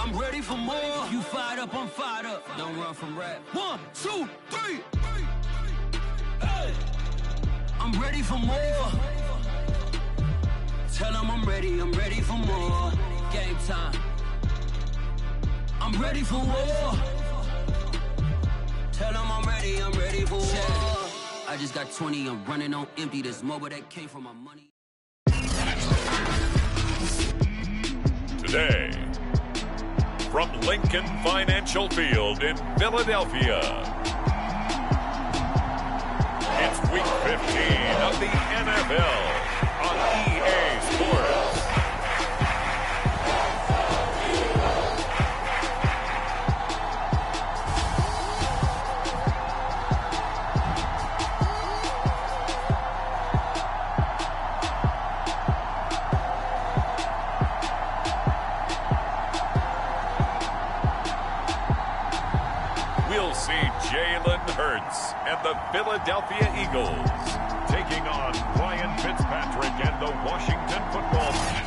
I'm ready for more. You fired up, I'm fired up. Don't run from rap. 1, 2, 3. Hey. I'm ready for more. Tell them I'm ready for more. Game time. I'm ready for war. Tell them I'm ready for war. I just got 20, I'm running on empty. This mobile that came from my money. Today, from Lincoln Financial Field in Philadelphia, it's Week 15 of the NFL on EA Sports. And the Philadelphia Eagles taking on Ryan Fitzpatrick and the Washington Football Team.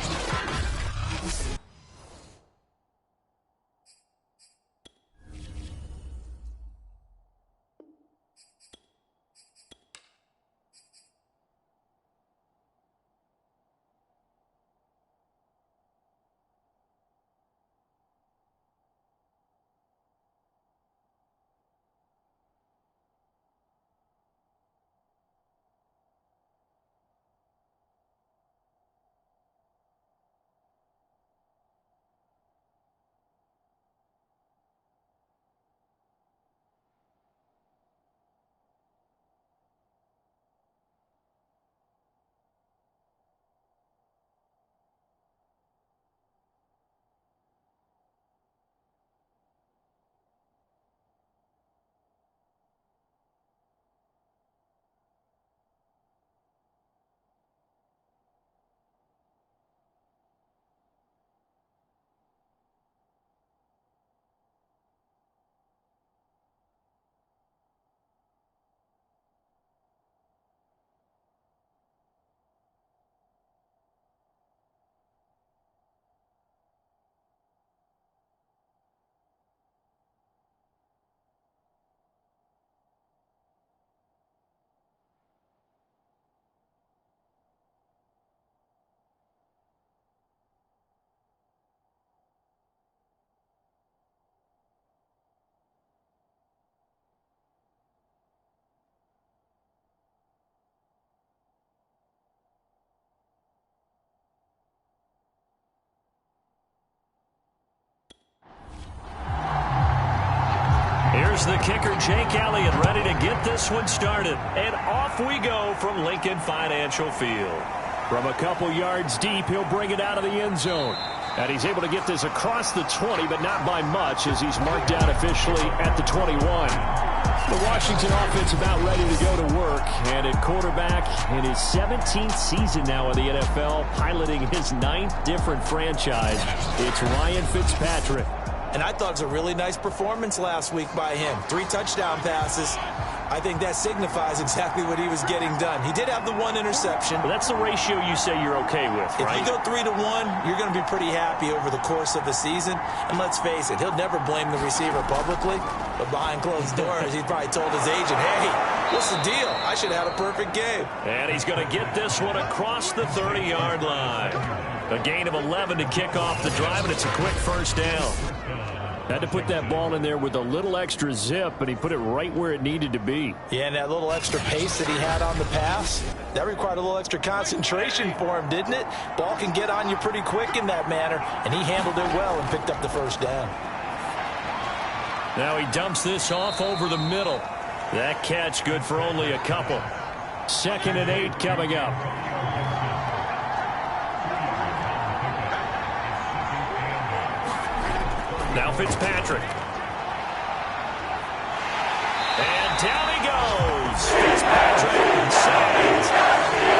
Here's the kicker, Jake Elliott, ready to get this one started. And off we go from Lincoln Financial Field. From a couple yards deep, he'll bring it out of the end zone. And he's able to get this across the 20, but not by much, as he's marked down officially at the 21. The Washington offense about ready to go to work. And at quarterback, in his 17th season now in the NFL, piloting his 9th different franchise, it's Ryan Fitzpatrick. And I thought it was a really nice performance last week by him. 3 touchdown passes. I think that signifies exactly what he was getting done. He did have the 1 interception. Well, that's the ratio you say you're okay with, right? If you go 3-1, you're going to be pretty happy over the course of the season. And let's face it, he'll never blame the receiver publicly. But behind closed doors, he probably told his agent, hey, what's the deal? I should have had a perfect game. And he's going to get this one across the 30-yard line. A gain of 11 to kick off the drive, and it's a quick first down. Had to put that ball in there with a little extra zip, but he put it right where it needed to be. Yeah, and that little extra pace that he had on the pass, that required a little extra concentration for him, didn't it? Ball can get on you pretty quick in that manner, and he handled it well and picked up the first down. Now he dumps this off over the middle. That catch good for only a couple. 2nd and 8 coming up. Now Fitzpatrick. And down he goes. Fitzpatrick saves.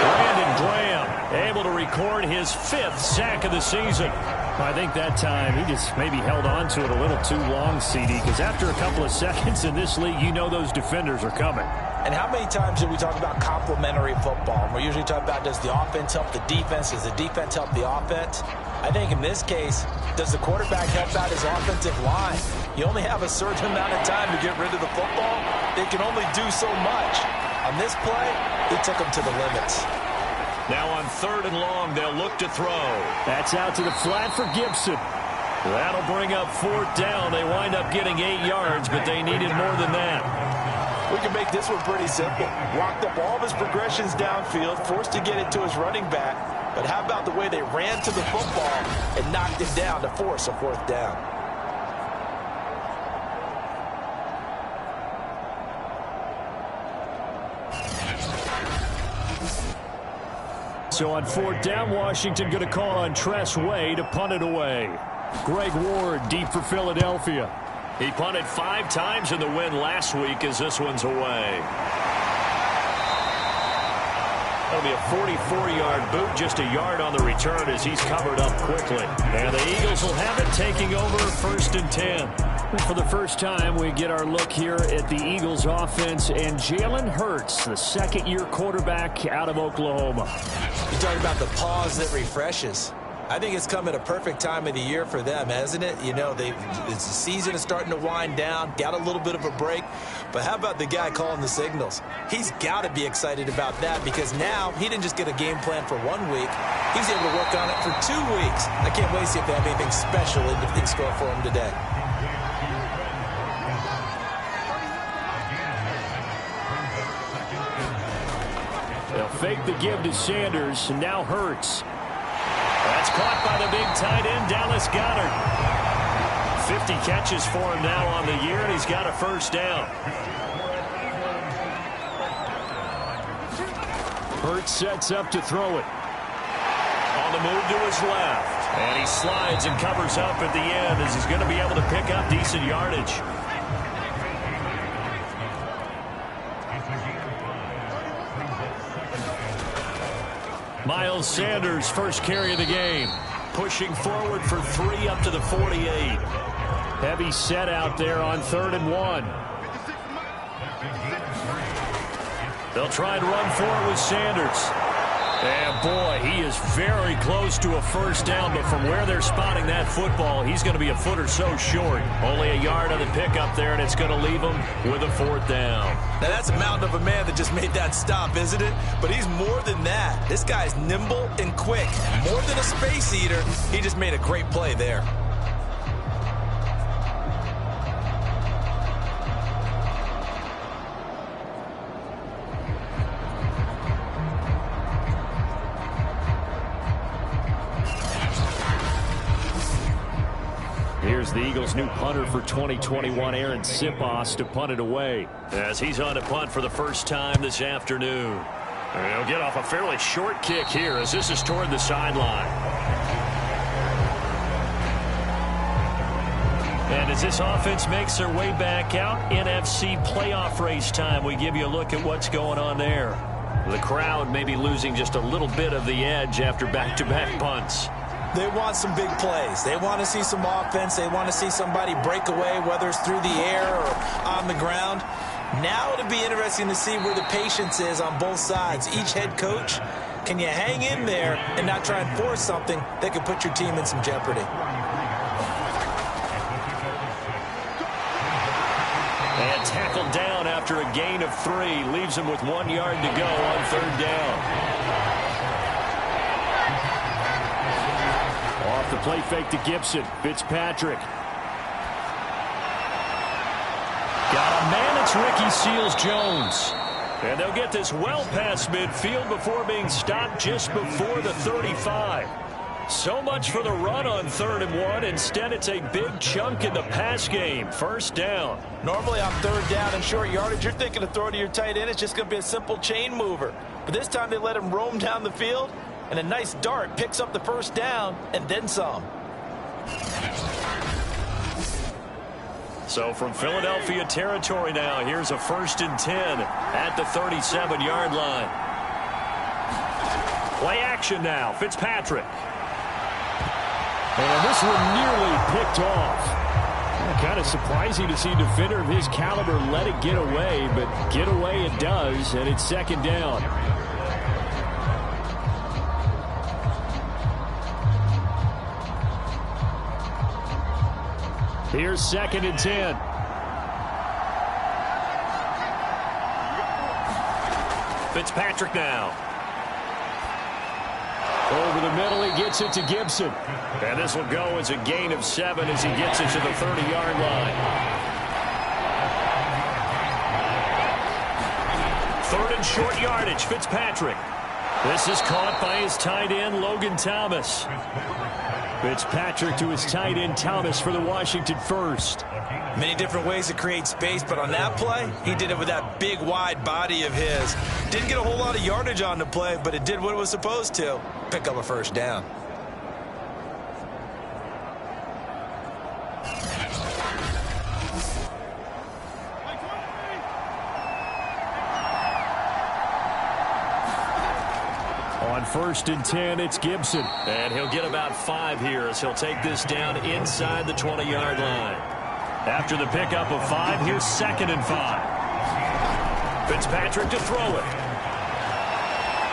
Brandon Graham able to record his 5th sack of the season. I think that time he just maybe held on to it a little too long, CD, because after a couple of seconds in this league, you know those defenders are coming. And how many times do we talk about complementary football? We're usually talking about, does the offense help the defense? Does the defense help the offense? I think in this case, does the quarterback help out his offensive line? You only have a certain amount of time to get rid of the football. They can only do so much. On this play, he took him to the limits. Now on 3rd and long, they'll look to throw. That's out to the flat for Gibson. That'll bring up 4th down. They wind up getting 8 yards, but they needed more than that. We can make this one pretty simple. Locked up all of his progressions downfield, forced to get it to his running back. But how about the way they ran to the football and knocked him down to force a 4th down? So on 4th down, Washington going to call on Tress Way to punt it away. Greg Ward deep for Philadelphia. He punted 5 times in the win last week as this one's away. That'll be a 44-yard boot, just a yard on the return as he's covered up quickly. And the Eagles will have it taking over 1st and 10. For the first time, we get our look here at the Eagles offense and Jalen Hurts, the 2nd-year quarterback out of Oklahoma. You talk about the pause that refreshes. I think it's come at a perfect time of the year for them, hasn't it? You know, the season is starting to wind down, got a little bit of a break. But how about the guy calling the signals? He's got to be excited about that because now he didn't just get a game plan for 1 week. He was able to work on it for 2 weeks. I can't wait to see if they have anything special in store for him today. They'll fake the give to Sanders, and now Hurts. That's caught by the big tight end, Dallas Goedert. 50 catches for him now on the year, and he's got a 1st down. Hurts sets up to throw it. On the move to his left. And he slides and covers up at the end as he's going to be able to pick up decent yardage. Miles Sanders, first carry of the game. Pushing forward for 3 up to the 48. Heavy set out there on 3rd and 1. They'll try and run forward with Sanders. And boy, he is very close to a 1st down, but from where they're spotting that football, he's going to be a foot or so short. Only a yard on the pickup there, and it's going to leave him with a 4th down. Now, that's a mountain of a man that just made that stop, isn't it? But he's more than that. This guy's nimble and quick. More than a space eater, he just made a great play there. Here's the Eagles' new punter for 2021, Aaron Sipos, to punt it away. As he's on a punt for the first time this afternoon. And he'll get off a fairly short kick here as this is toward the sideline. And as this offense makes their way back out, NFC playoff race time, we give you a look at what's going on there. The crowd may be losing just a little bit of the edge after back-to-back punts. They want some big plays. They want to see some offense. They want to see somebody break away, whether it's through the air or on the ground. Now it'll be interesting to see where the patience is on both sides. Each head coach, can you hang in there and not try and force something that could put your team in some jeopardy? And tackled down after a gain of 3. Leaves him with 1 yard to go on 3rd down. Off the play fake to Gibson. Fitzpatrick. Got a man, it's Ricky Seals-Jones. And they'll get this well past midfield before being stopped just before the 35. So much for the run on 3rd and 1. Instead, it's a big chunk in the pass game. 1st down. Normally on 3rd down and short yardage, you're thinking of throwing to your tight end. It's just going to be a simple chain mover. But this time they let him roam down the field. And a nice dart picks up the 1st down and then some. So from Philadelphia territory now, here's a 1st and 10 at the 37-yard line. Play action now, Fitzpatrick. And this one nearly picked off. Kind of surprising to see a defender of his caliber let it get away, but get away it does, and it's 2nd down. Here's 2nd and 10. Fitzpatrick now. Over the middle, he gets it to Gibson. And this will go as a gain of 7 as he gets it to the 30-yard line. 3rd and short yardage, Fitzpatrick. This is caught by his tight end, Logan Thomas. Fitzpatrick to his tight end, Thomas, for the Washington first. Many different ways to create space, but on that play, he did it with that big, wide body of his. Didn't get a whole lot of yardage on the play, but it did what it was supposed to. Pick up a first down. On 1st and 10, it's Gibson. And he'll get about 5 here as he'll take this down inside the 20-yard line. After the pickup of 5, here's 2nd and 5. Fitzpatrick to throw it.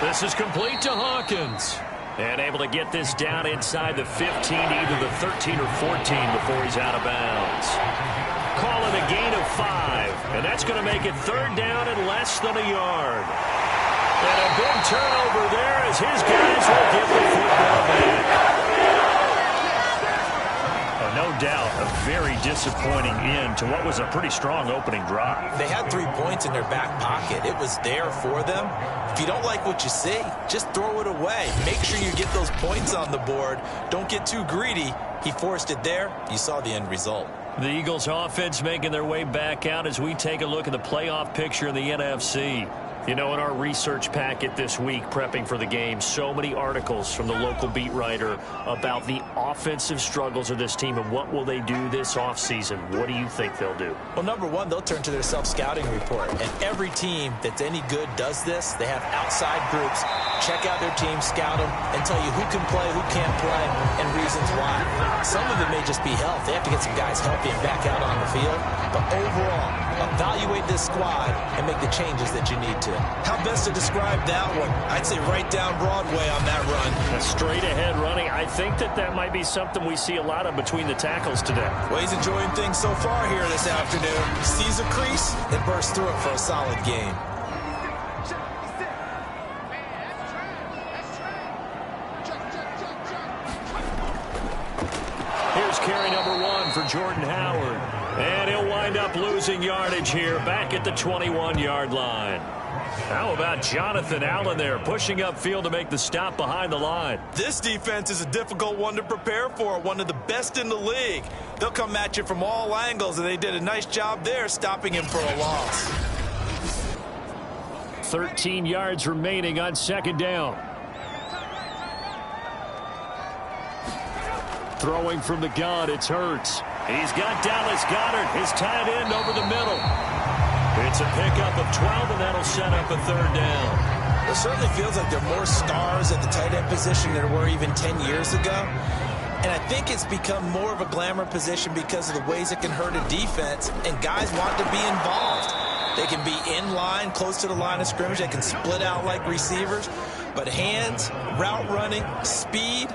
This is complete to Hawkins. And able to get this down inside the 15, either the 13 or 14 before he's out of bounds. Call it a gain of 5. And that's going to make it 3rd down and less than a yard. And a big turnover there as his guys will get the football back. No doubt, a very disappointing end to what was a pretty strong opening drive. They had 3 points in their back pocket. It was there for them. If you don't like what you see, just throw it away. Make sure you get those points on the board. Don't get too greedy. He forced it there. You saw the end result. The Eagles offense making their way back out as we take a look at the playoff picture in the NFC. You know, in our research packet this week, prepping for the game, so many articles from the local beat writer about the offensive struggles of this team and what will they do this offseason. What do you think they'll do? Well, number one, they'll turn to their self-scouting report. And every team that's any good does this. They have outside groups. Check out their team, scout them, and tell you who can play, who can't play, and reasons why. Some of it may just be health. They have to get some guys healthy and back out on the field. But overall, evaluate this squad and make the changes that you need to. How best to describe that one? I'd say right down Broadway on that run. A straight ahead running. I think that might be something we see a lot of between the tackles today. Well, he's enjoying things so far here this afternoon. Sees a crease and bursts through it for a solid game. Here's carry number 1 for Jordan Howard. And he'll wind up losing yardage here back at the 21-yard line. How about Jonathan Allen there pushing upfield to make the stop behind the line? This defense is a difficult one to prepare for, one of the best in the league. They'll come at you from all angles, and they did a nice job there stopping him for a loss. 13 yards remaining on 2nd down. Throwing from the gun, it's Hurts. He's got Dallas Goedert, his tight end, over the middle. It's a pickup of 12, and that'll set up a 3rd down. It certainly feels like there are more stars at the tight end position than there were even 10 years ago. And I think it's become more of a glamour position because of the ways it can hurt a defense, and guys want to be involved. They can be in line, close to the line of scrimmage. They can split out like receivers. But hands, route running, speed,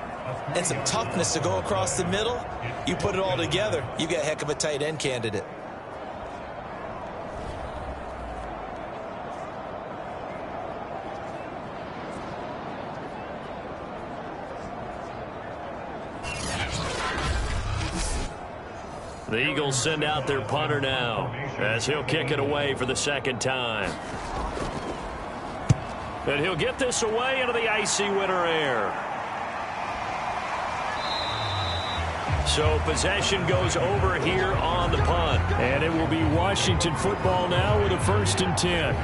and some toughness to go across the middle, you put it all together, you got a heck of a tight end candidate. The Eagles send out their punter now as he'll kick it away for the 2nd time. And he'll get this away into the icy winter air. So possession goes over here on the punt. And it will be Washington football now with a 1st and 10.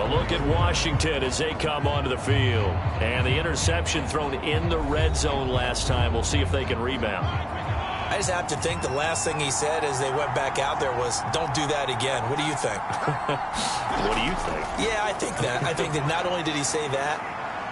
A look at Washington as they come onto the field. And the interception thrown in the red zone last time. We'll see if they can rebound. I just have to think the last thing he said as they went back out there was, don't do that again. What do you think? What do you think? Yeah, I think that. I think that not only did he say that,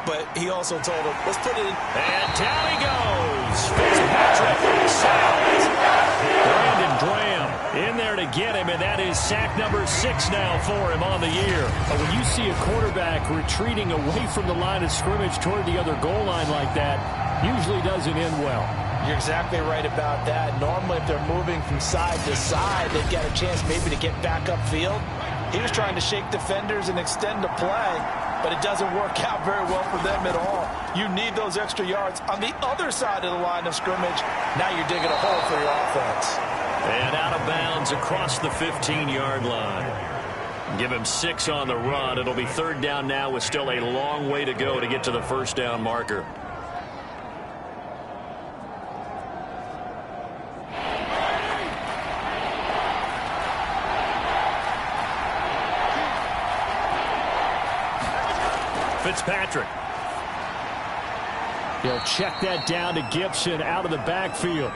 but he also told him, let's put it in. And down he goes. Fitzpatrick sacked. Brandon Graham in there to get him, and that is sack number 6 now for him on the year. But when you see a quarterback retreating away from the line of scrimmage toward the other goal line like that, usually doesn't end well. You're exactly right about that. Normally, if they're moving from side to side, they've got a chance maybe to get back upfield. He was trying to shake defenders and extend the play, but it doesn't work out very well for them at all. You need those extra yards on the other side of the line of scrimmage. Now you're digging a hole for your offense. And out of bounds across the 15-yard line. Give him 6 on the run. It'll be 3rd down now with still a long way to go to get to the first down marker. Fitzpatrick. He'll check that down to Gibson out of the backfield.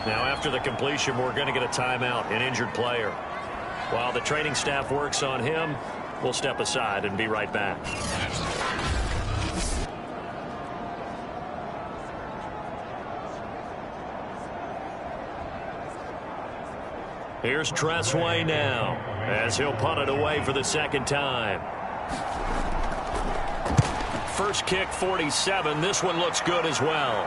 Now after the completion, we're going to get a timeout, an injured player. While the training staff works on him, we'll step aside and be right back. Here's Tressway now as he'll punt it away for the 2nd time. First kick, 47. This one looks good as well.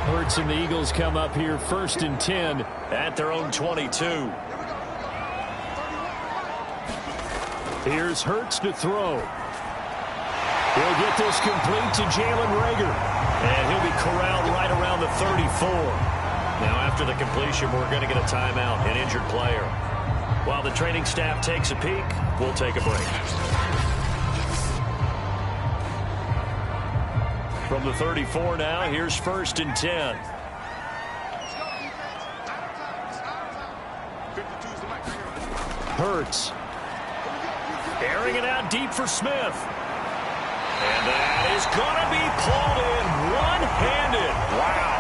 Hurts and the Eagles come up here 1st and 10 at their own 22. Here's Hurts to throw. He'll get this complete to Jalen Reagor. And he'll be corralled right around the 34. Now after the completion, we're going to get a timeout, an injured player. While the training staff takes a peek, we'll take a break. From the 34 now, here's 1st and 10. Hurts. Airing it out deep for Smith. And that is going to be pulled in one-handed. Wow.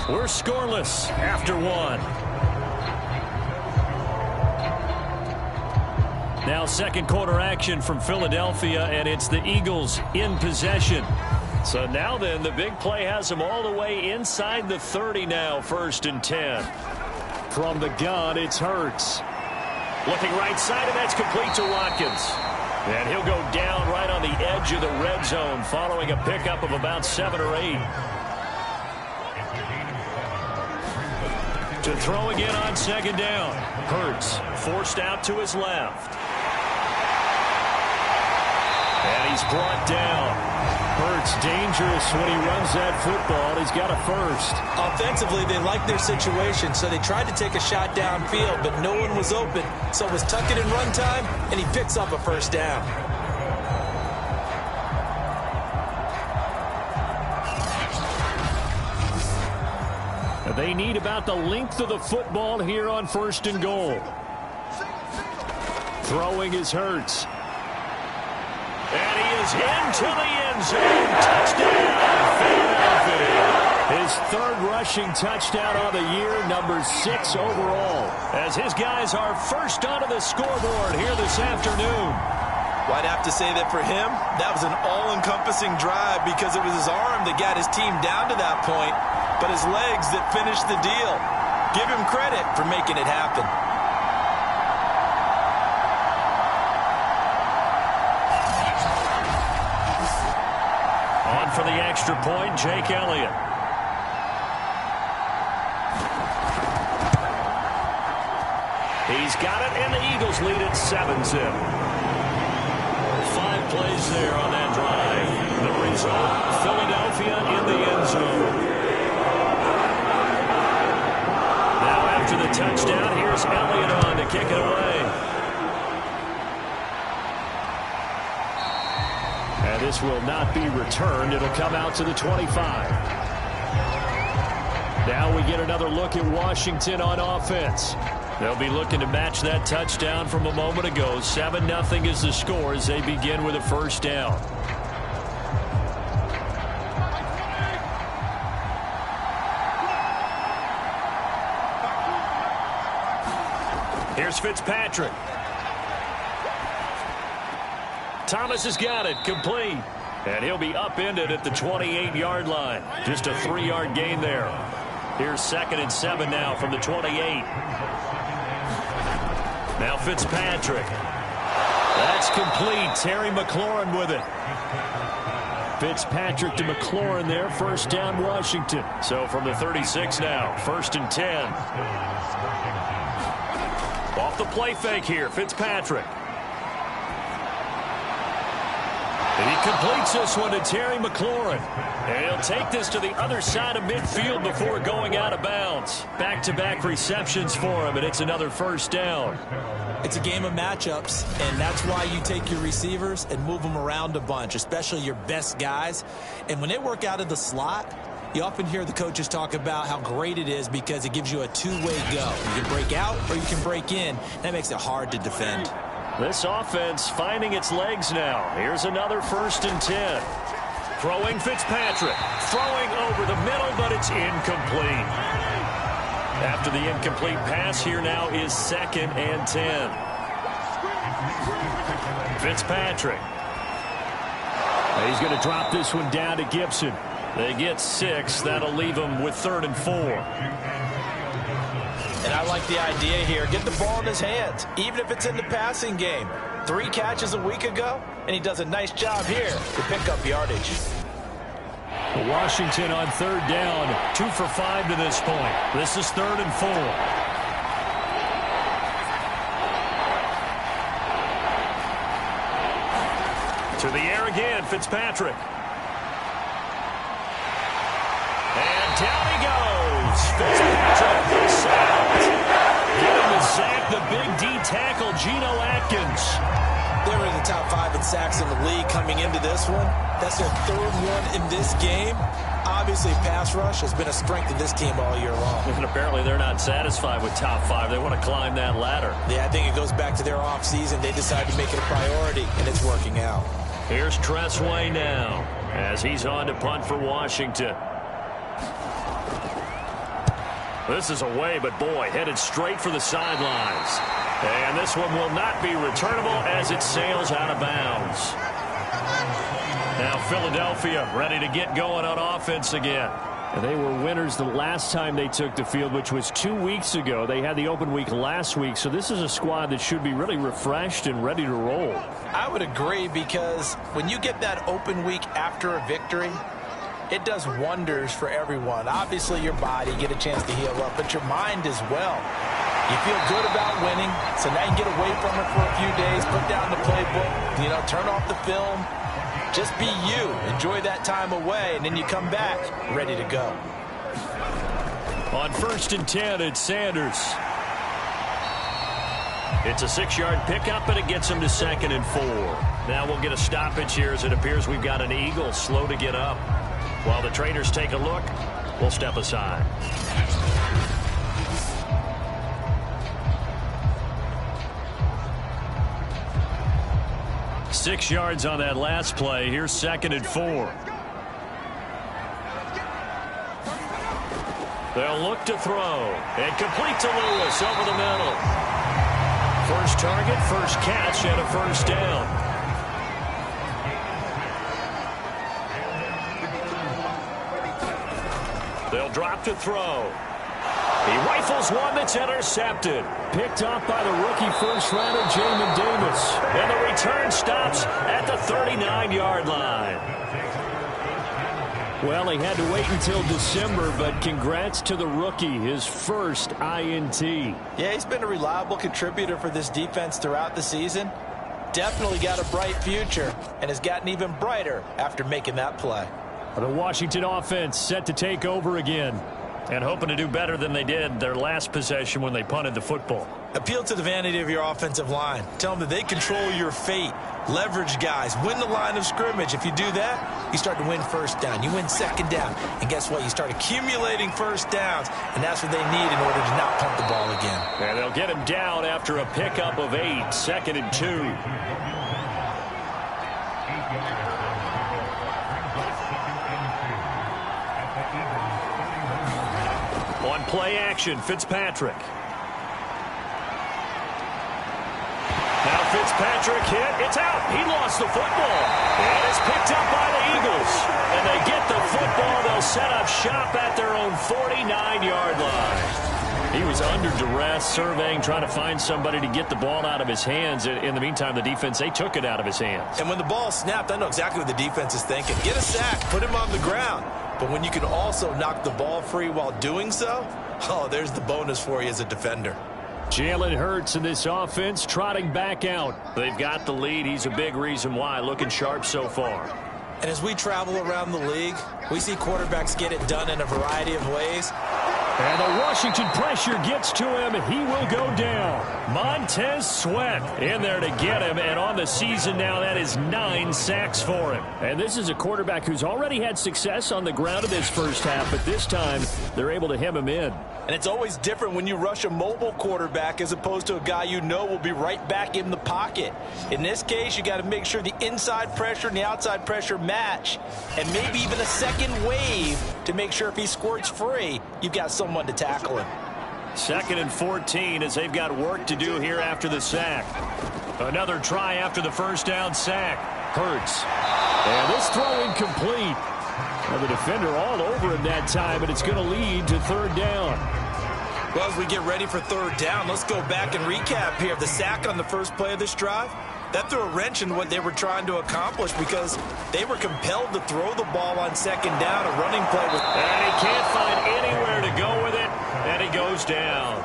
We're scoreless after 1. Now 2nd quarter action from Philadelphia, and it's the Eagles in possession. So now then, the big play has them all the way inside the 30 now, 1st and 10. From the gun, it's Hurts. Looking right side, and that's complete to Watkins. And he'll go down right on the edge of the red zone following a pickup of about 7 or 8. To throw again on 2nd down. Hurts forced out to his left. And he's brought down. Hurts dangerous when he runs that football. He's got a first. Offensively, they like their situation, so they tried to take a shot downfield, but no one was open. So it was tuck it in run time, and he picks up a 1st down. They need about the length of the football here on 1st and goal. Throwing is Hurts. And he is into the end zone. Touchdown, Philadelphia. His 3rd rushing touchdown on the year, number 6 overall. As his guys are first onto the scoreboard here this afternoon. Well, I'd have to say that for him, that was an all-encompassing drive because it was his arm that got his team down to that point, but his legs that finished the deal. Give him credit for making it happen. On for the extra point, Jake Elliott. He's got it, and the Eagles lead it 7-zip. 5 plays there on that drive. The result, Philadelphia in the end zone. Now after the touchdown, here's Elliott on to kick it away. And this will not be returned. It'll come out to the 25. Now we get another look at Washington on offense. They'll be looking to match that touchdown from a moment ago. 7-0 is the score as they begin with a first down. Here's Fitzpatrick. Thomas has got it, complete. And he'll be upended at the 28-yard line. Just a 3-yard gain there. Here's 2nd and 7 now from the 28. Now Fitzpatrick. That's complete. Terry McLaurin with it. Fitzpatrick to McLaurin there. First down, Washington. So from the 36 now, 1st and 10. Off the play fake here, Fitzpatrick. And he completes this one to Terry McLaurin. And he'll take this to the other side of midfield before going out of bounds. Back-to-back receptions for him, and it's another first down. It's a game of matchups, and that's why you take your receivers and move them around a bunch, especially your best guys. And when they work out of the slot, you often hear the coaches talk about how great it is because it gives you a two-way go. You can break out or you can break in. That makes it hard to defend. This offense finding its legs now. Here's another 1st and 10. Throwing Fitzpatrick. Throwing over the middle, but it's incomplete. After the incomplete pass, here now is 2nd and 10. Fitzpatrick. He's going to drop this one down to Gibson. They get 6. That'll leave them with 3rd and 4. And I like the idea here. Get the ball in his hands, even if it's in the passing game. 3 catches a week ago, and he does a nice job here to pick up yardage. Washington on 3rd down, 2 for 5 to this point. This is 3rd and 4. To the air again, Fitzpatrick. And down he goes. Fitzpatrick is sacked. Giving the sack, the big D tackle, Geno Atkins. They were in the top 5 in sacks in the league coming into this one. That's their 3rd one in this game. Obviously, pass rush has been a strength of this team all year long. And apparently they're not satisfied with top 5. They want to climb that ladder. Yeah, I think it goes back to their offseason. They decided to make it a priority, and it's working out. Here's Tressway now as he's on to punt for Washington. This is away, but boy, headed straight for the sidelines. And this one will not be returnable as it sails out of bounds. Now Philadelphia ready to get going on offense again. And they were winners the last time they took the field, which was 2 weeks ago. They had the open week last week, so this is a squad that should be really refreshed and ready to roll. I would agree, because when you get that open week after a victory, it does wonders for everyone. Obviously, your body, get a chance to heal up, but your mind as well. You feel good about winning, so now you get away from it for a few days, put down the playbook, turn off the film. Just be you. Enjoy that time away, and then you come back ready to go. On 1st and 10, it's Sanders. It's a 6-yard pickup, and it gets him to 2nd and 4. Now we'll get a stoppage here as it appears we've got an Eagle slow to get up. While the traders take a look, we'll step aside. Six yards on that last play. Here's 2nd and 4. They'll look to throw. And complete to Lewis over the middle. First target, first catch, and a first down. They'll drop to throw. He rifles one that's intercepted. Picked off by the rookie first-rounder, Jamin Davis. And the return stops at the 39-yard line. Well, he had to wait until December, but congrats to the rookie, his first INT. Yeah, he's been a reliable contributor for this defense throughout the season. Definitely got a bright future, and has gotten even brighter after making that play. The Washington offense set to take over again, and hoping to do better than they did their last possession when they punted the football. Appeal to the vanity of your offensive line. Tell them that they control your fate. Leverage guys. Win the line of scrimmage. If you do that, you start to win first down. You win second down. And guess what? You start accumulating first downs. And that's what they need in order to not punt the ball again. And they'll get him down after a pickup of 8, 2nd and 2. On play action, Fitzpatrick. Now Fitzpatrick hit. It's out. He lost the football. And it's picked up by the Eagles. And they get the football. They'll set up shop at their own 49-yard line. He was under duress, surveying, trying to find somebody to get the ball out of his hands. In the meantime, the defense, they took it out of his hands. And when the ball snapped, I know exactly what the defense is thinking. Get a sack. Put him on the ground. But when you can also knock the ball free while doing so, oh, there's the bonus for you as a defender. Jalen Hurts in this offense trotting back out. They've got the lead. He's a big reason why. Looking sharp so far. And as we travel around the league, we see quarterbacks get it done in a variety of ways. And the Washington pressure gets to him. He will go down. Montez Sweat in there to get him. And on the season now, that is 9 sacks for him. And this is a quarterback who's already had success on the ground in this first half. But this time, they're able to hem him in. And it's always different when you rush a mobile quarterback as opposed to a guy you know will be right back in the pocket. In this case, you got to make sure the inside pressure and the outside pressure match. And maybe even a second wave to make sure if he squirts free, you've got someone to tackle him. 2nd and 14 as they've got work to do here after the sack. Another try after the first down sack. Hurts. And this throw incomplete. And the defender all over him that time, and it's going to lead to 3rd down. Well, as we get ready for 3rd down, let's go back and recap here. The sack on the first play of this drive, that threw a wrench in what they were trying to accomplish because they were compelled to throw the ball on 2nd down, a running play. And he can't find anywhere to go with it, and he goes down.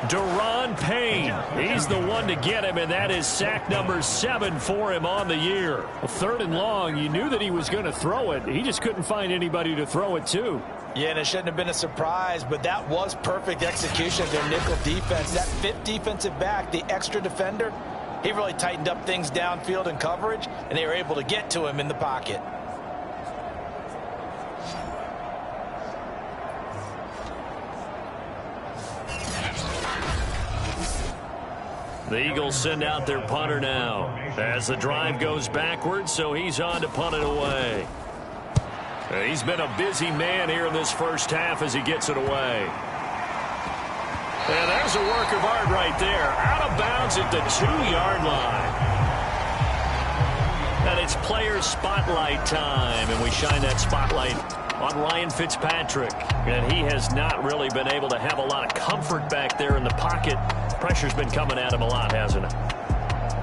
Daron Payne, he's the one to get him, and that is sack number 7 for him on the year. 3rd and long, you knew that he was going to throw it. He just couldn't find anybody to throw it to. Yeah, and it shouldn't have been a surprise, but that was perfect execution of their nickel defense. That 5th defensive back, the extra defender, he really tightened up things downfield in coverage, and they were able to get to him in the pocket. The Eagles send out their punter now as the drive goes backwards, so he's on to punt it away. He's been a busy man here in this first half as he gets it away. And there's a work of art right there. Out of bounds at the 2-yard line. And it's player spotlight time, and we shine that spotlight on Ryan Fitzpatrick. And he has not really been able to have a lot of comfort back there in the pocket. Pressure's been coming at him a lot, hasn't it?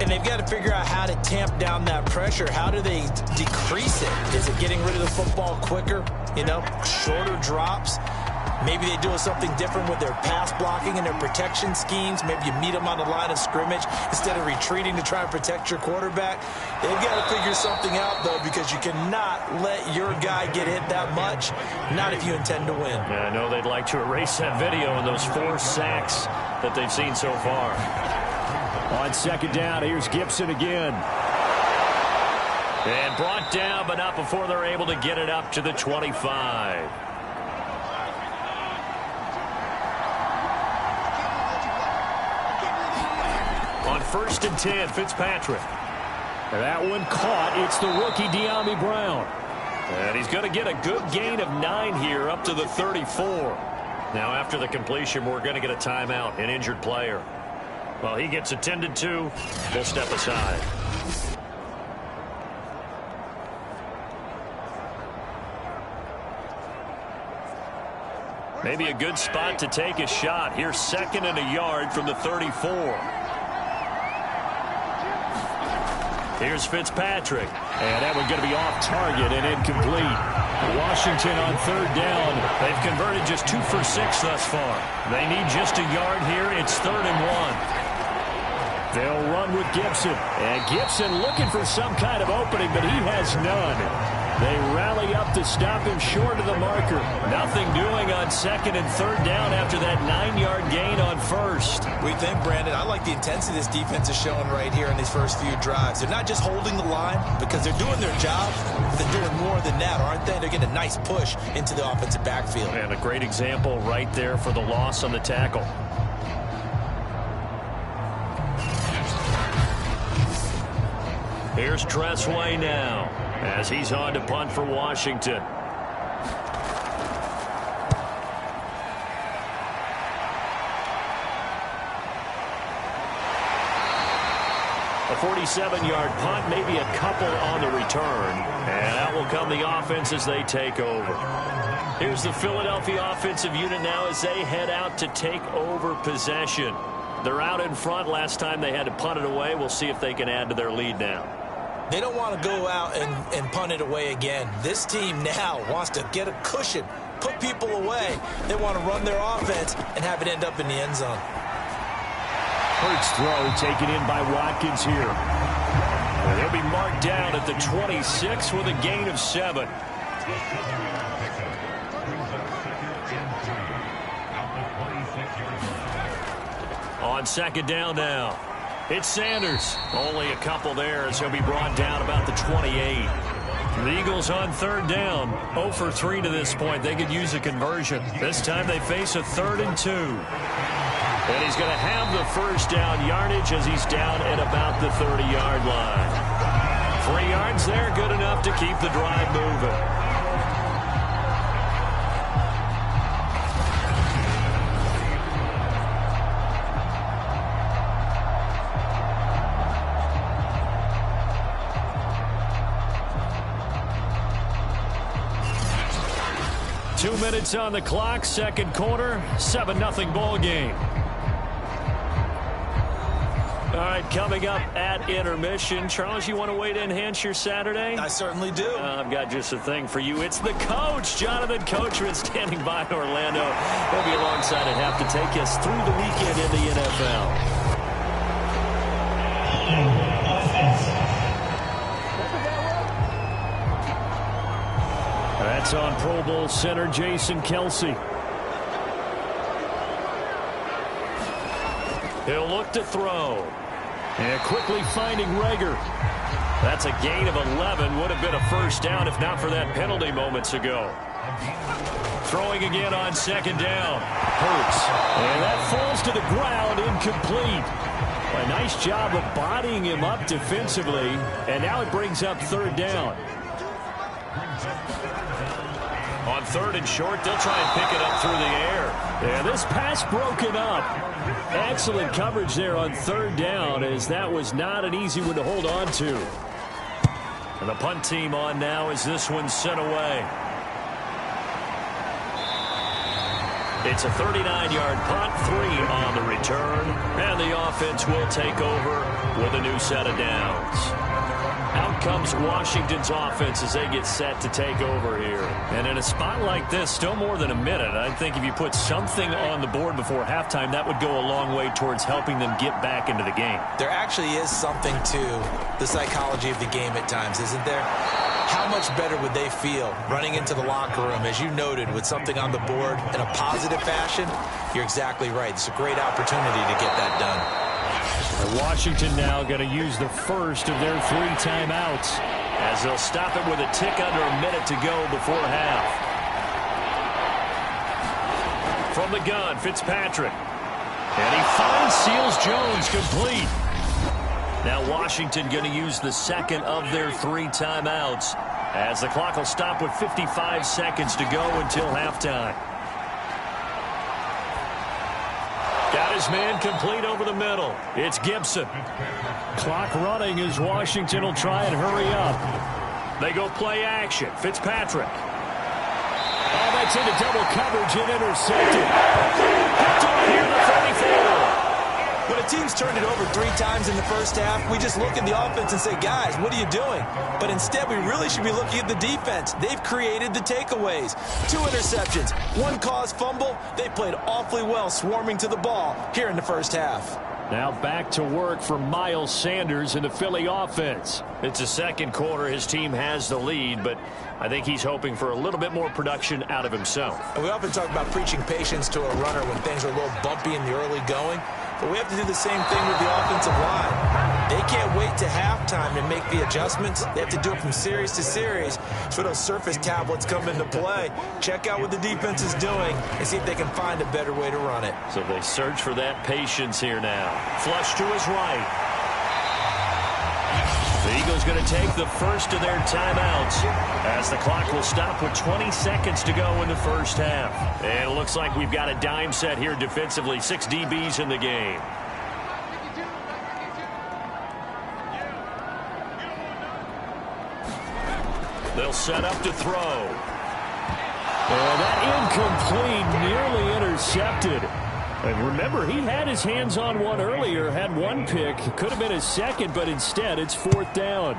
And they've got to figure out how to tamp down that pressure. How do they decrease it? Is it getting rid of the football quicker? You know, shorter drops? Maybe they do something different with their pass blocking and their protection schemes. Maybe you meet them on the line of scrimmage instead of retreating to try and protect your quarterback. They've got to figure something out, though, because you cannot let your guy get hit that much, not if you intend to win. Yeah, I know they'd like to erase that video and those 4 sacks that they've seen so far. On 2nd down, here's Gibson again. And brought down, but not before they're able to get it up to the 25. On 1st and 10, Fitzpatrick. And that one caught. It's the rookie De'Ami Brown. And he's going to get a good gain of 9 here up to the 34. Now after the completion, we're going to get a timeout, an injured player. Well, he gets attended to. We'll step aside. Maybe a good spot to take a shot. Here's 2nd and a yard from the 34. Here's Fitzpatrick. And that one's going to be off target and incomplete. Washington on 3rd down. They've converted just 2 for 6 thus far. They need just a yard here. It's 3rd and 1. They'll run with Gibson. And Gibson looking for some kind of opening, but he has none. They rally up to stop him short of the marker. Nothing doing on second and third down after that 9-yard gain on first. We think, Brandon, I like the intensity this defense is showing right here in these first few drives. They're not just holding the line because they're doing their job, but they're doing more than that, aren't they? They're getting a nice push into the offensive backfield. And a great example right there for the loss on the tackle. Here's Tressway now as he's on to punt for Washington. A 47-yard punt, maybe a couple on the return. And out will come the offense as they take over. Here's the Philadelphia offensive unit now as they head out to take over possession. They're out in front. Last time they had to punt it away. We'll see if they can add to their lead now. They don't want to go out and punt it away again. This team now wants to get a cushion, put people away. They want to run their offense and have it end up in the end zone. Hurts throw taken in by Watkins here. And he'll be marked down at the 26 with a gain of 7. On second down now. It's Sanders. Only a couple there as he'll be brought down about the 28. The Eagles on third down. 0 for 3 to this point. They could use a conversion. This time they face a 3rd and 2. And he's going to have the first down yardage as he's down at about the 30-yard line. 3 yards there, good enough to keep the drive moving. Two minutes on the clock, second quarter, 7-0 ball game. All right, coming up at intermission. Charles, you want a way to enhance your Saturday? I certainly do. I've got just a thing for you. It's the coach, Jonathan Coachman, standing by in Orlando. He'll be alongside at half to take us through the weekend in the NFL. That's on Pro Bowl center Jason Kelsey. He'll look to throw. And quickly finding Rager. That's a gain of 11. Would have been a first down if not for that penalty moments ago. Throwing again on second down. Hurts. And that falls to the ground, incomplete. A nice job of bodying him up defensively. And now it brings up third down. On third and short, they'll try and pick it up through the air. And this pass broken up. Excellent coverage there on third down, as that was not an easy one to hold on to. And the punt team on now as this one's sent away. It's a 39-yard punt, 3 on the return, and the offense will take over with a new set of downs. Out comes Washington's offense as they get set to take over here. And in a spot like this, still more than a minute, I think if you put something on the board before halftime, that would go a long way towards helping them get back into the game. There actually is something to the psychology of the game at times, isn't there? How much better would they feel running into the locker room, as you noted, with something on the board in a positive fashion? You're exactly right. It's a great opportunity to get that done. Washington now going to use the first of their 3 timeouts as they'll stop it with a tick under a minute to go before half. From the gun, Fitzpatrick. And he finds Seals Jones complete. Now Washington going to use the second of their 3 timeouts as the clock will stop with 55 seconds to go until halftime. Got his man complete over the middle. It's Gibson. Clock running as Washington will try and hurry up. They go play action. Fitzpatrick. Oh, that's into double coverage and intercepted. Picked on here, the 34. When a team's turned it over 3 times in the first half, we just look at the offense and say, guys, what are you doing? But instead, we really should be looking at the defense. They've created the takeaways. 2 interceptions, 1 caused fumble. They played awfully well swarming to the ball here in the first half. Now back to work for Miles Sanders in the Philly offense. It's the second quarter. His team has the lead, but I think he's hoping for a little bit more production out of himself. And we often talk about preaching patience to a runner when things are a little bumpy in the early going, but we have to do the same thing with the offensive line. They can't wait to halftime to make the adjustments. They have to do it from series to series. So those surface tablets come into play. Check out what the defense is doing and see if they can find a better way to run it. So they search for that patience here now. Flush to his right. The Eagles going to take the first of their timeouts as the clock will stop with 20 seconds to go in the first half. And it looks like we've got a dime set here defensively. 6 DBs in the game. They'll set up to throw. And that incomplete, nearly intercepted. And remember, he had his hands on one earlier, had one pick. Could have been his second, but instead it's 4th down.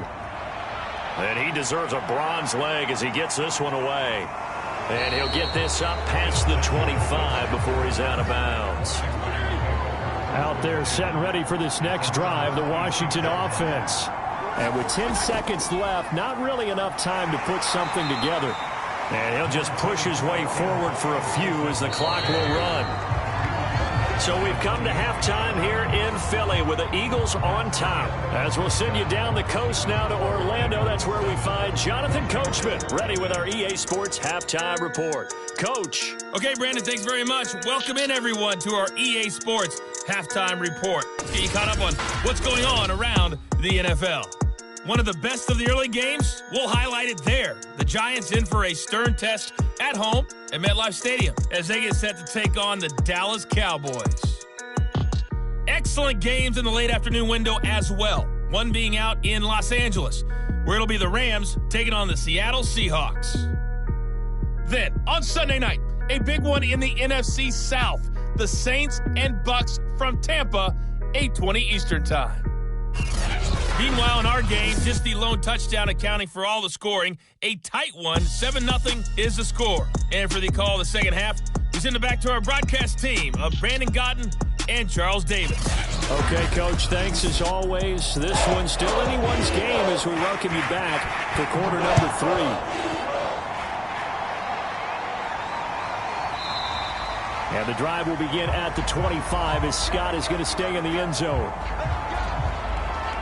And he deserves a bronze leg as he gets this one away. And he'll get this up past the 25 before he's out of bounds. Out there set and ready for this next drive, the Washington offense. And with 10 seconds left, not really enough time to put something together. And he'll just push his way forward for a few as the clock will run. So we've come to halftime here in Philly with the Eagles on top. As we'll send you down the coast now to Orlando, that's where we find Jonathan Coachman, ready with our EA Sports Halftime Report. Coach. Okay, Brandon, thanks very much. Welcome in, everyone, to our EA Sports Halftime Report. Let's get you caught up on what's going on around the NFL. One of the best of the early games, we'll highlight it there. The Giants in for a stern test at home at MetLife Stadium as they get set to take on the Dallas Cowboys. Excellent games in the late afternoon window as well. One being out in Los Angeles, where it'll be the Rams taking on the Seattle Seahawks. Then, on Sunday night, a big one in the NFC South. The Saints and Bucks from Tampa, 8:20 Eastern Time. Meanwhile, in our game, just the lone touchdown accounting for all the scoring. A tight one, 7-0 is the score. And for the call of the second half, we send it back to our broadcast team of Brandon Gotten and Charles Davis. Okay, Coach, thanks as always. This one's still anyone's game as we welcome you back for quarter number 3. And the drive will begin at the 25 as Scott is going to stay in the end zone.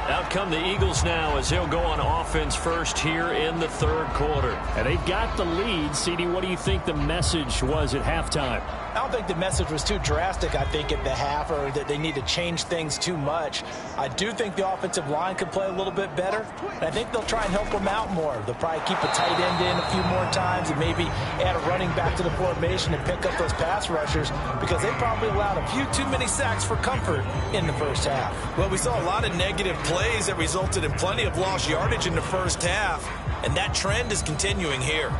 Out come the Eagles now as he'll go on offense first here in the third quarter. And they've got the lead. CD, what do you think the message was at halftime? I don't think the message was too drastic, I think, at the half, or that they need to change things too much. I do think the offensive line could play a little bit better, and I think they'll try and help them out more. They'll probably keep a tight end in a few more times and maybe add a running back to the formation and pick up those pass rushers because they probably allowed a few too many sacks for comfort in the first half. Well, we saw a lot of negative plays that resulted in plenty of lost yardage in the first half, and that trend is continuing here.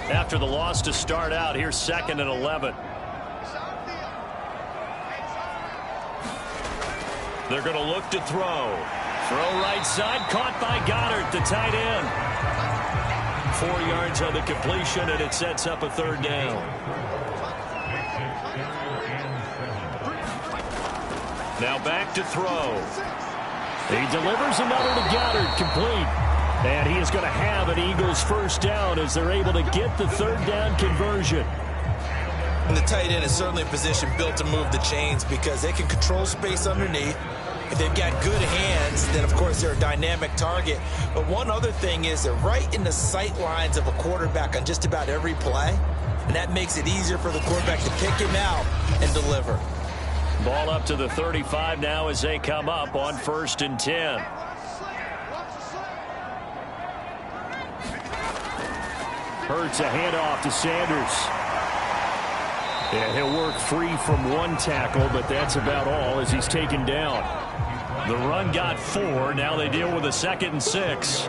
After the loss to start out, here's 2nd and 11. They're going to look to throw. Throw right side, caught by Goddard, the tight end. 4 yards on the completion, and it sets up a 3rd down. Now back to throw. He delivers another to Goddard, complete. And he is going to have an Eagles first down as they're able to get the 3rd down conversion. And the tight end is certainly a position built to move the chains because they can control space underneath. If they've got good hands, then, of course, they're a dynamic target. But one other thing is they're right in the sight lines of a quarterback on just about every play. And that makes it easier for the quarterback to pick him out and deliver. Ball up to the 35 now as they come up on 1st and 10. Hurts a handoff to Sanders. And he'll work free from one tackle, but that's about all as he's taken down. The run got 4. Now they deal with a 2nd and 6.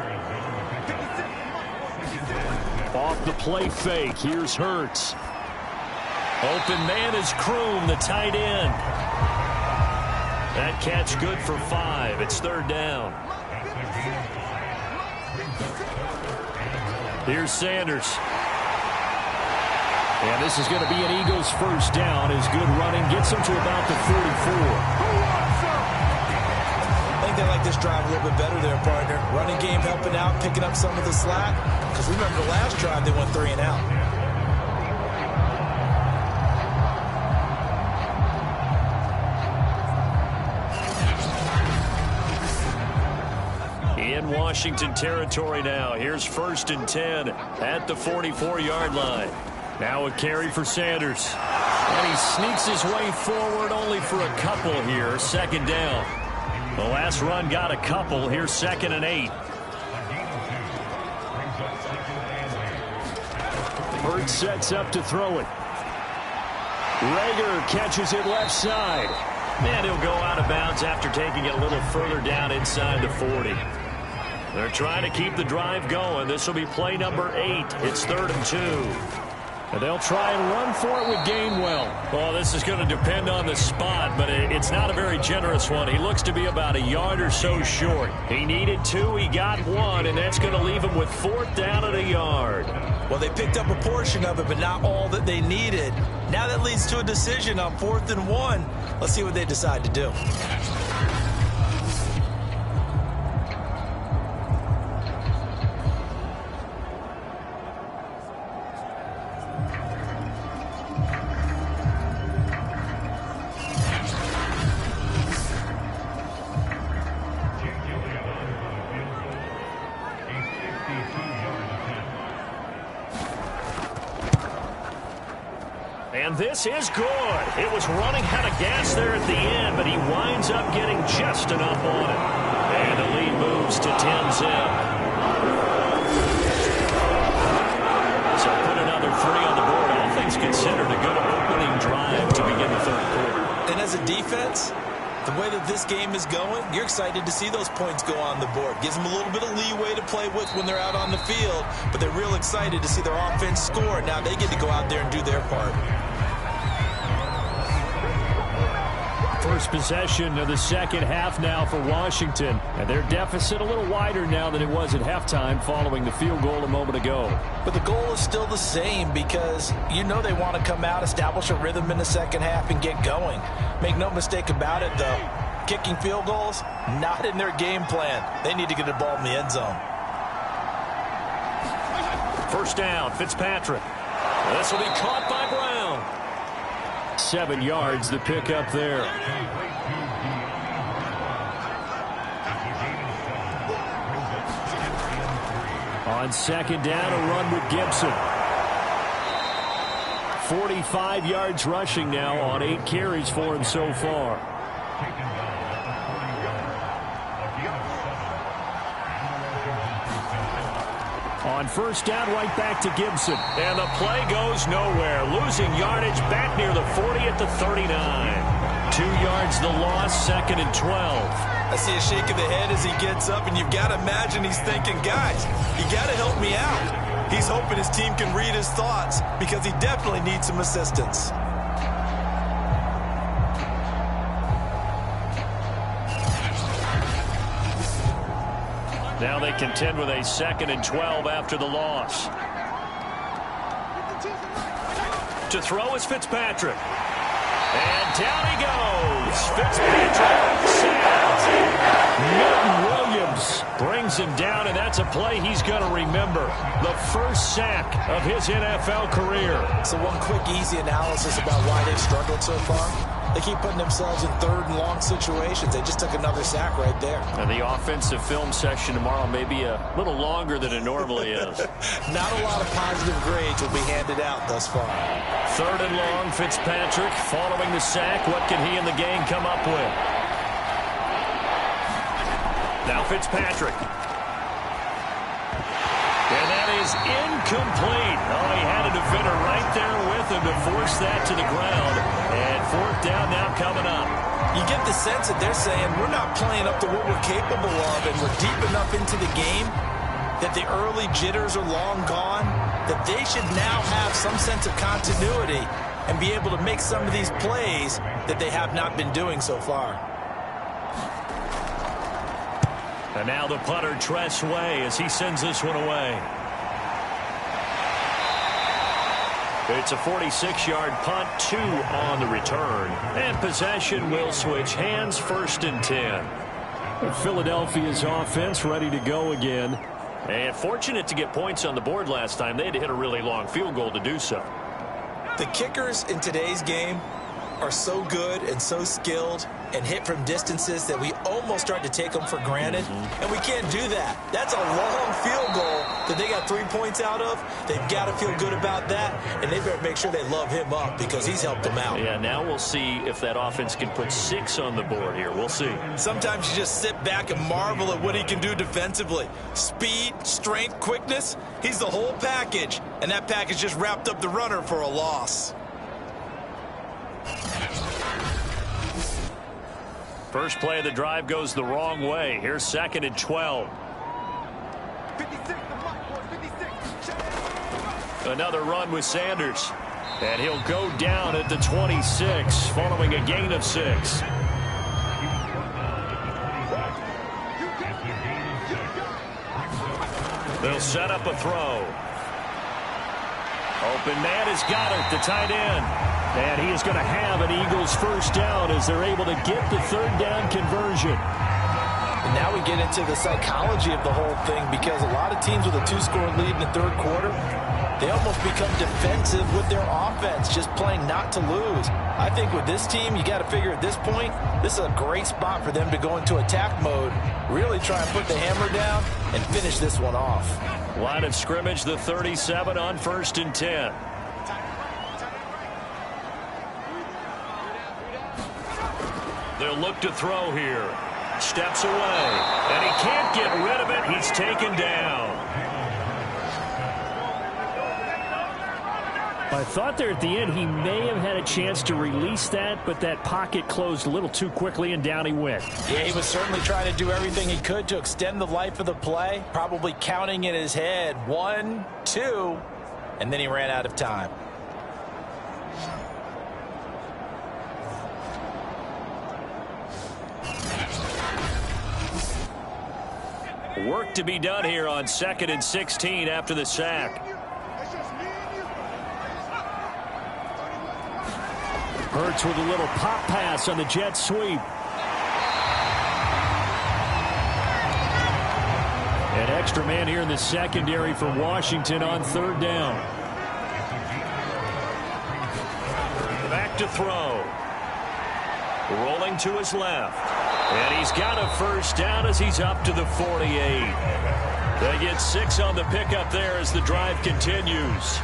Off the play fake. Here's Hurts. Open man is Kroom, the tight end. That catch good for 5. It's third down. Here's Sanders. And this is going to be an Eagles first down. His good running gets him to about the 44. I think they like this drive a little bit better there, partner. Running game helping out, picking up some of the slack. Because remember the last drive, they went 3 and out. In Washington territory now. Here's 1st and 10 at the 44-yard line. Now a carry for Sanders. And he sneaks his way forward only for a couple here. 2nd down. The last run got a couple. Here's 2nd and 8. Bird sets up to throw it. Rager catches it left side. And he'll go out of bounds after taking it a little further down inside the 40. They're trying to keep the drive going. This will be play number 8. It's 3rd and 2. And they'll try and run for it with Gainwell. Well, this is going to depend on the spot, but it's not a very generous one. He looks to be about a yard or so short. He needed 2. He got 1, and that's going to leave him with 4th down at a yard. Well, they picked up a portion of it, but not all that they needed. Now that leads to a decision on 4th and 1. Let's see what they decide to do. And this is good. It was running out of gas there at the end, but he winds up getting just enough on it. And the lead moves to 10-zip. So put another 3 on the board. All things considered, a good opening drive to begin the 3rd quarter. And as a defense, the way that this game is going, you're excited to see those points go on the board. Gives them a little bit of leeway to play with when they're out on the field, but they're real excited to see their offense score. Now they get to go out there and do their part. First possession of the 2nd half now for Washington. And their deficit a little wider now than it was at halftime following the field goal a moment ago. But the goal is still the same because you know they want to come out, establish a rhythm in the 2nd half, and get going. Make no mistake about it, though. Kicking field goals, not in their game plan. They need to get the ball in the end zone. First down, Fitzpatrick. This will be caught by Brown. 7 yards, the pickup there. On 2nd down, a run with Gibson. 45 yards rushing now on 8 carries for him so far. On 1st down, right back to Gibson. And the play goes nowhere. Losing yardage back near the 40 at the 39. 2 yards the loss, 2nd and 12. I see a shake of the head as he gets up, and you've got to imagine he's thinking, guys, you got to help me out. He's hoping his team can read his thoughts because he definitely needs some assistance. Now they contend with a 2nd and 12 after the loss. To throw is Fitzpatrick. And down he goes. Fitzpatrick sails. Milton Williams brings him down, and that's a play he's going to remember. The first sack of his NFL career. So one quick, easy analysis about why they've struggled so far. They keep putting themselves in 3rd and long situations. They just took another sack right there. And the offensive film session tomorrow may be a little longer than it normally is. Not a lot of positive grades will be handed out thus far. 3rd and long, Fitzpatrick following the sack. What can he and the gang come up with? Now Fitzpatrick. And that is incomplete. Oh, he had a defender right there with him to force that to the ground. And 4th down now coming up. You get the sense that they're saying we're not playing up to what we're capable of, and we're deep enough into the game that the early jitters are long gone, that they should now have some sense of continuity and be able to make some of these plays that they have not been doing so far. And now the punter, Tress Way, as he sends this one away. It's a 46-yard punt, 2 on the return. And possession will switch hands, 1st and 10. Philadelphia's offense ready to go again. And fortunate to get points on the board last time. They had to hit a really long field goal to do so. The kickers in today's game are so good and so skilled and hit from distances that we almost start to take them for granted. And we can't do that. That's a long field goal that they got 3 points out of. They've got to feel good about that, and they better make sure they love him up because he's helped them out. Yeah, now we'll see if that offense can put 6 on the board here. We'll see. Sometimes you just sit back and marvel at what he can do defensively. Speed, strength, quickness, he's the whole package, and that package just wrapped up the runner for a loss. First play of the drive goes the wrong way. Here's 2nd and 12. Another run with Sanders. And he'll go down at the 26 following a gain of 6. They'll set up a throw. Open man has got it, the tight end. And he is going to have an Eagles first down as they're able to get the 3rd down conversion. And now we get into the psychology of the whole thing because a lot of teams with a 2-score lead in the 3rd quarter, they almost become defensive with their offense, just playing not to lose. I think with this team, you got to figure at this point, this is a great spot for them to go into attack mode, really try and put the hammer down and finish this one off. Line of scrimmage, the 37 on 1st and 10. They'll look to throw here. Steps away. And he can't get rid of it. He's taken down. I thought there at the end he may have had a chance to release that, but that pocket closed a little too quickly, and down he went. Yeah, he was certainly trying to do everything he could to extend the life of the play, probably counting in his head 1, 2, and then he ran out of time. Work to be done here on 2nd and 16 after the sack. Hurts with a little pop pass on the jet sweep. An extra man here in the secondary for Washington on 3rd down. Back to throw. Rolling to his left. And he's got a first down as he's up to the 48. They get 6 on the pickup there as the drive continues.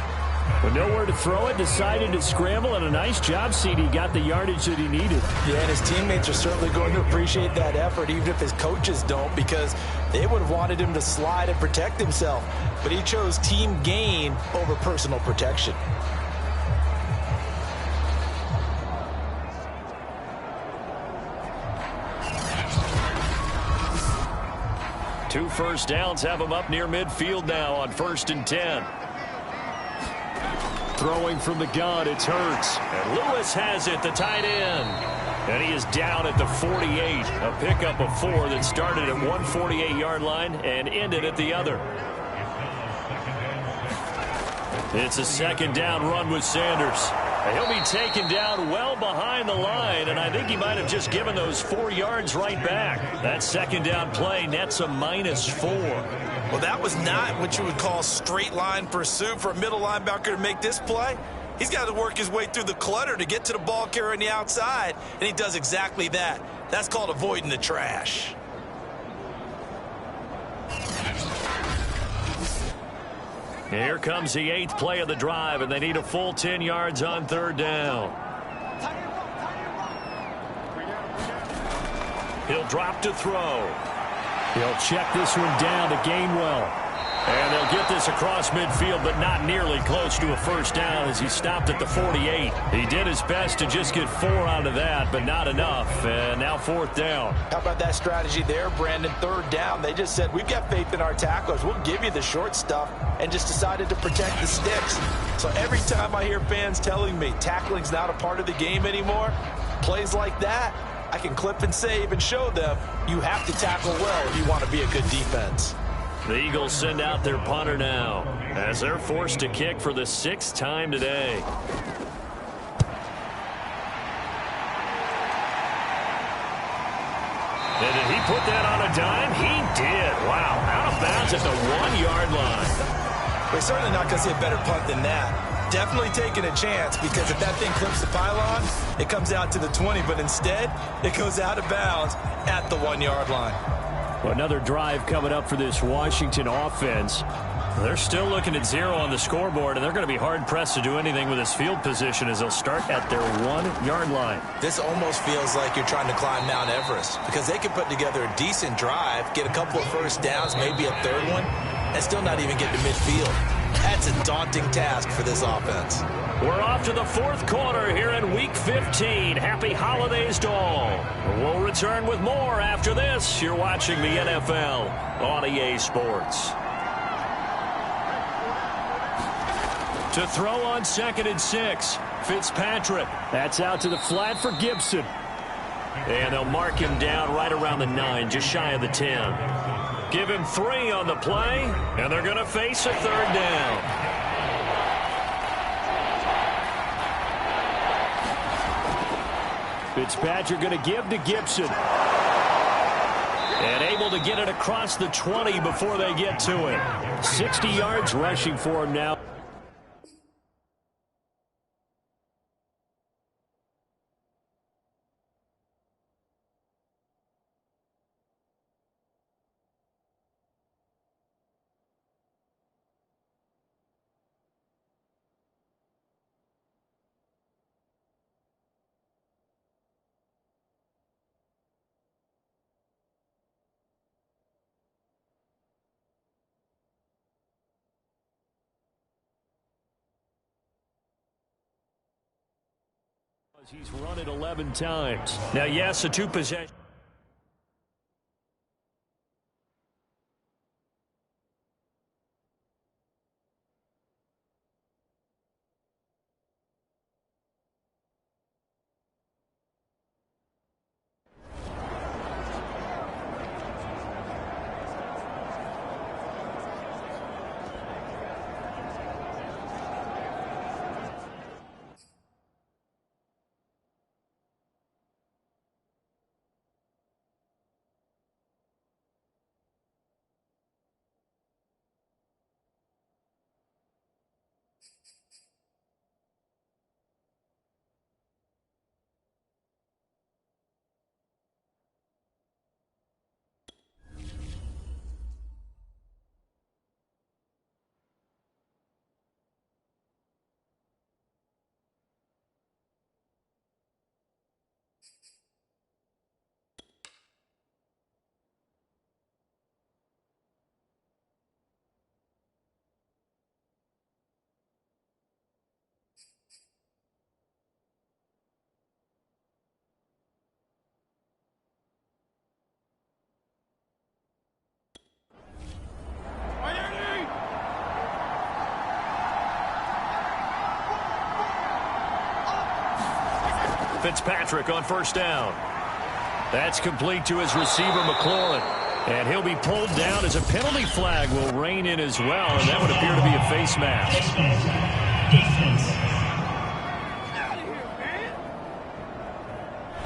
But nowhere to throw it, decided to scramble, and a nice job, CD. Got the yardage that he needed. Yeah, and his teammates are certainly going to appreciate that effort, even if his coaches don't, because they would have wanted him to slide and protect himself. But he chose team gain over personal protection. Two first downs have him up near midfield now on 1st and 10. Throwing from the gun, it's Hurts. And Lewis has it, the tight end. And he is down at the 48. A pickup of 4 that started at 148-yard line and ended at the other. It's a 2nd down run with Sanders. He'll be taken down well behind the line, and I think he might have just given those 4 yards right back. That 2nd down play nets a -4. Well, that was not what you would call straight line pursuit for a middle linebacker to make this play. He's got to work his way through the clutter to get to the ball carrier on the outside, and he does exactly that. That's called avoiding the trash. Here comes the 8th play of the drive, and they need a full 10 yards on 3rd down. He'll drop to throw. He'll check this one down to Gainwell. And they'll get this across midfield, but not nearly close to a first down as he stopped at the 48. He did his best to just get 4 out of that, but not enough. And now 4th down. How about that strategy there, Brandon? 3rd down. They just said, we've got faith in our tacklers. We'll give you the short stuff, and just decided to protect the sticks. So every time I hear fans telling me tackling's not a part of the game anymore, plays like that, I can clip and save and show them you have to tackle well if you want to be a good defense. The Eagles send out their punter now as they're forced to kick for the 6th time today. And did he put that on a dime? He did. Wow, out of bounds at the 1-yard line. We're certainly not going to see a better punt than that. Definitely taking a chance, because if that thing clips the pylon, it comes out to the 20, but instead, it goes out of bounds at the 1-yard line. Well, another drive coming up for this Washington offense. They're still looking at 0 on the scoreboard, and they're going to be hard-pressed to do anything with this field position as they'll start at their 1-yard line. This almost feels like you're trying to climb Mount Everest, because they can put together a decent drive, get a couple of first downs, maybe a third one, and still not even get to midfield. That's a daunting task for this offense. We're off to the 4th quarter here in Week 15. Happy holidays to all. We'll return with more after this. You're watching the NFL on EA Sports. To throw on 2nd and 6, Fitzpatrick. That's out to the flat for Gibson. And they'll mark him down right around the 9, just shy of the 10. Give him 3 on the play, and they're going to face a 3rd down. Fitzpatrick going to give to Gibson. And able to get it across the 20 before they get to it. 60 yards rushing for him now. He's run it 11 times. Now, yes, a 2-possession. Fitzpatrick on 1st down. That's complete to his receiver, McLaurin. And he'll be pulled down as a penalty flag will rein in as well, and that would appear to be a face mask.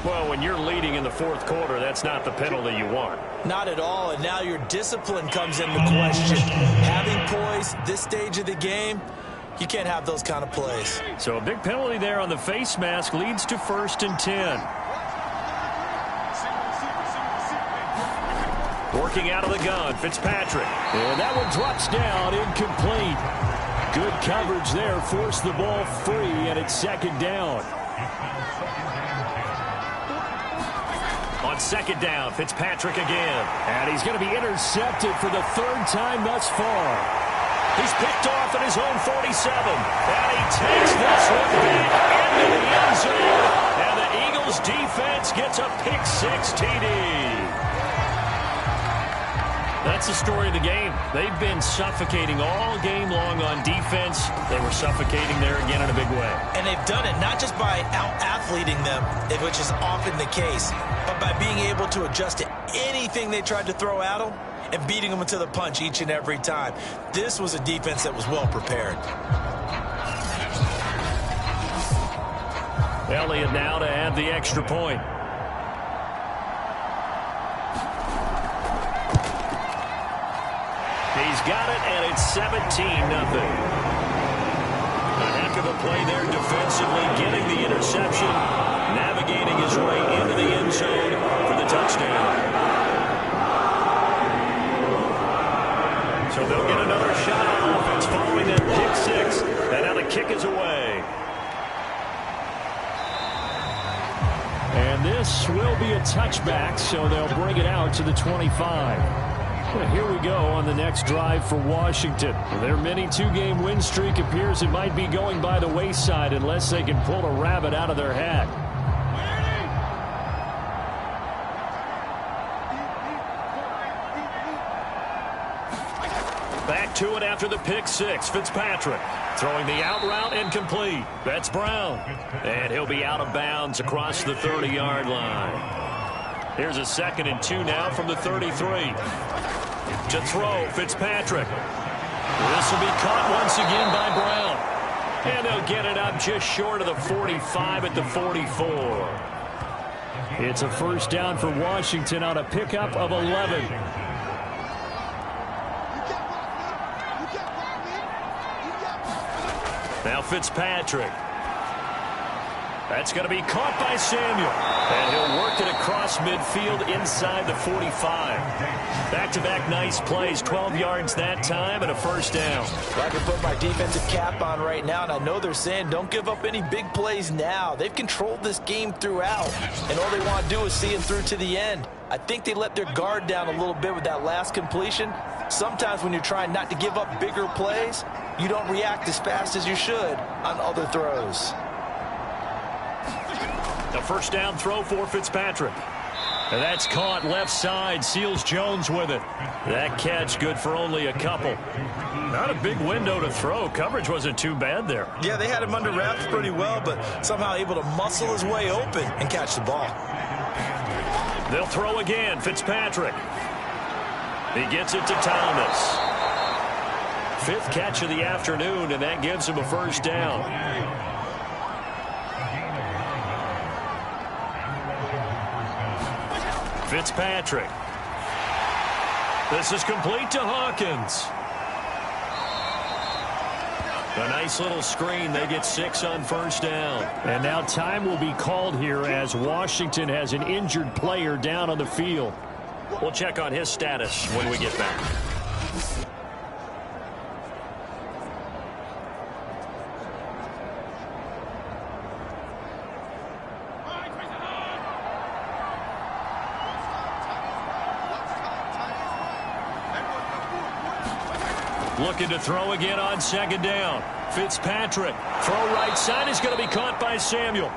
Well, when you're leading in the 4th quarter, that's not the penalty you want. Not at all, and now your discipline comes into question. Having poise this stage of the game, you can't have those kind of plays. So a big penalty there on the face mask leads to 1st and 10. Working out of the gun, Fitzpatrick. And that one drops down, incomplete. Good coverage there, forced the ball free, and it's 2nd down. On 2nd down, Fitzpatrick again. And he's going to be intercepted for the 3rd time thus far. He's picked off at his own 47. And he takes this one back into the end zone. And the Eagles defense gets a pick-6 TD. That's the story of the game. They've been suffocating all game long on defense. They were suffocating there again in a big way. And they've done it not just by out-athleting them, which is often the case, but by being able to adjust to anything they tried to throw at them and beating them to the punch each and every time. This was a defense that was well prepared. Elliott now to add the extra point. He's got it, and it's 17-0. A heck of a play there defensively, getting the interception, navigating his way into the end zone for the touchdown. So they'll get another shot on offense following that pick six, and now the kick is away. And this will be a touchback, so they'll bring it out to the 25. Well, here we go on the next drive for Washington. Their mini two-game win streak appears it might be going by the wayside unless they can pull a rabbit out of their hat. Back to it after the pick six. Fitzpatrick throwing the out route and complete. That's Brown. And he'll be out of bounds across the 30-yard line. Here's a 2nd and 2 now from the 33. To throw, Fitzpatrick. This will be caught once again by Brown. And they'll get it up just short of the 45 at the 44. It's a first down for Washington on a pickup of 11. Now Fitzpatrick. That's going to be caught by Samuel. And he'll work it across midfield inside the 45. Back-to-back nice plays. 12 yards that time and a first down. I can put my defensive cap on right now, and I know they're saying don't give up any big plays now. They've controlled this game throughout, and all they want to do is see it through to the end. I think they let their guard down a little bit with that last completion. Sometimes when you're trying not to give up bigger plays, you don't react as fast as you should on other throws. The first down throw for Fitzpatrick. And that's caught left side. Seals Jones with it. That catch good for only a couple. Not a big window to throw. Coverage wasn't too bad there. Yeah, they had him under wraps pretty well, but somehow able to muscle his way open and catch the ball. They'll throw again. Fitzpatrick. He gets it to Thomas. 5th catch of the afternoon, and that gives him a first down. Fitzpatrick. This is complete to Hawkins. A nice little screen. They get 6 on first down. And now time will be called here as Washington has an injured player down on the field. We'll check on his status when we get back. Looking to throw again on 2nd down. Fitzpatrick. Throw right side is going to be caught by Samuel.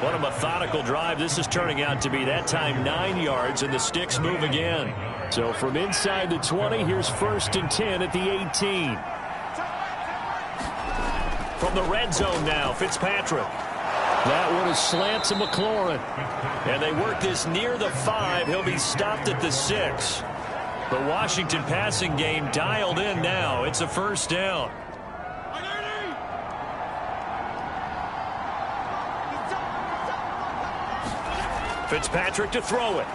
What a methodical drive this is turning out to be. That time 9 yards, and the sticks move again. So from inside the 20, here's 1st and 10 at the 18. From the red zone now, Fitzpatrick. That one is slant to McLaurin. And they work this near the 5. He'll be stopped at the 6. The Washington passing game dialed in now. It's a first down. Fitzpatrick to throw it.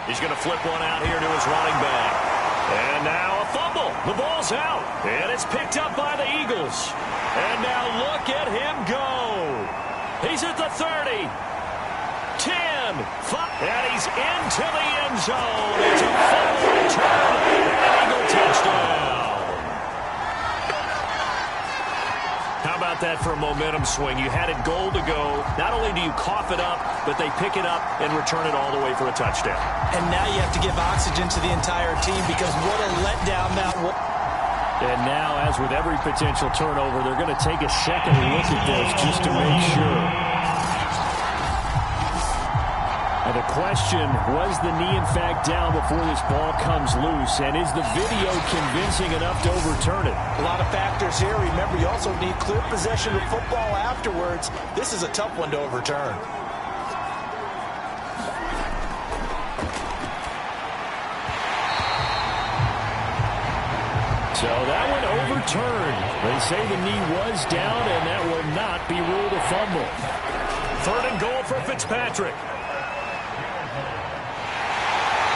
He's going to flip one out here to his running back. And now a fumble. The ball's out. And it's picked up by the Eagles. And now look at him go. He's at the 30. 10, 5, and he's into the end zone. It's a fumble return, an Eagle touchdown. How about that for a momentum swing? You had it goal to go. Not only do you cough it up, but they pick it up and return it all the way for a touchdown. And now you have to give oxygen to the entire team because what a letdown that was. And now, as with every potential turnover, they're going to take a second look at this just to make sure. And the question question, was the knee in fact down before this ball comes loose? And is the video convincing enough to overturn it? A lot of factors here. Remember, you also need clear possession of football afterwards. This is a tough one to overturn. So that one overturned. They say the knee was down, and that will not be ruled a fumble. 3rd and goal for Fitzpatrick.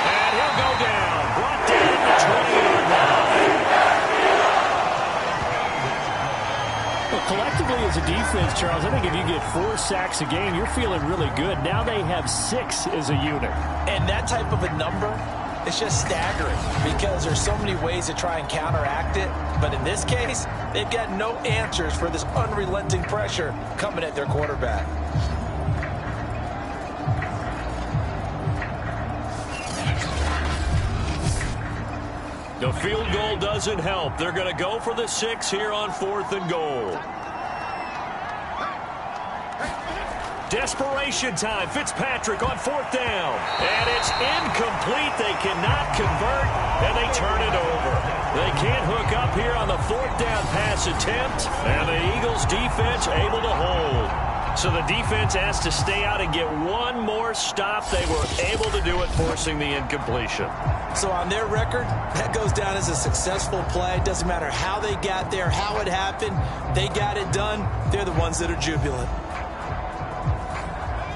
And he'll go down. Brought down at the 20-yard line. Well, collectively as a defense, Charles, I think if you get 4 sacks a game, you're feeling really good. Now they have 6 as a unit. And that type of a number, it's just staggering because there's so many ways to try and counteract it. But in this case, they've got no answers for this unrelenting pressure coming at their quarterback. The field goal doesn't help. They're going to go for the 6 here on 4th and goal. Desperation time. Fitzpatrick on 4th down. And it's incomplete. They cannot convert, and they turn it over. They can't hook up here on the 4th down pass attempt, and the Eagles defense able to hold. So the defense has to stay out and get one more stop. They were able to do it, forcing the incompletion. So on their record, that goes down as a successful play. Doesn't matter how they got there, how it happened. They got it done. They're the ones that are jubilant.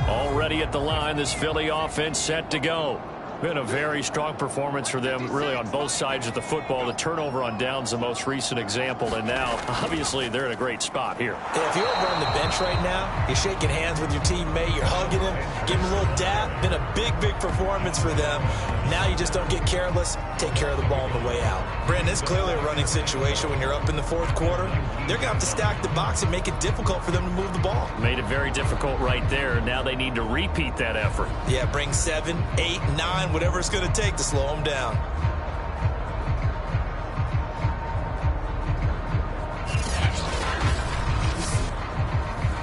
Already at the line, this Philly offense set to go. Been a very strong performance for them, really, on both sides of the football. The turnover on downs, the most recent example, and now, obviously, they're in a great spot here. Yeah, if you're over on the bench right now, you're shaking hands with your teammate, you're hugging him, giving him a little dap. Been a big, big performance for them. Now you just don't get careless. Take care of the ball on the way out. Brandon, it's clearly a running situation when you're up in the 4th quarter. They're going to have to stack the box and make it difficult for them to move the ball. Made it very difficult right there. Now they need to repeat that effort. Yeah, bring 7, 8, 9, whatever it's going to take to slow them down.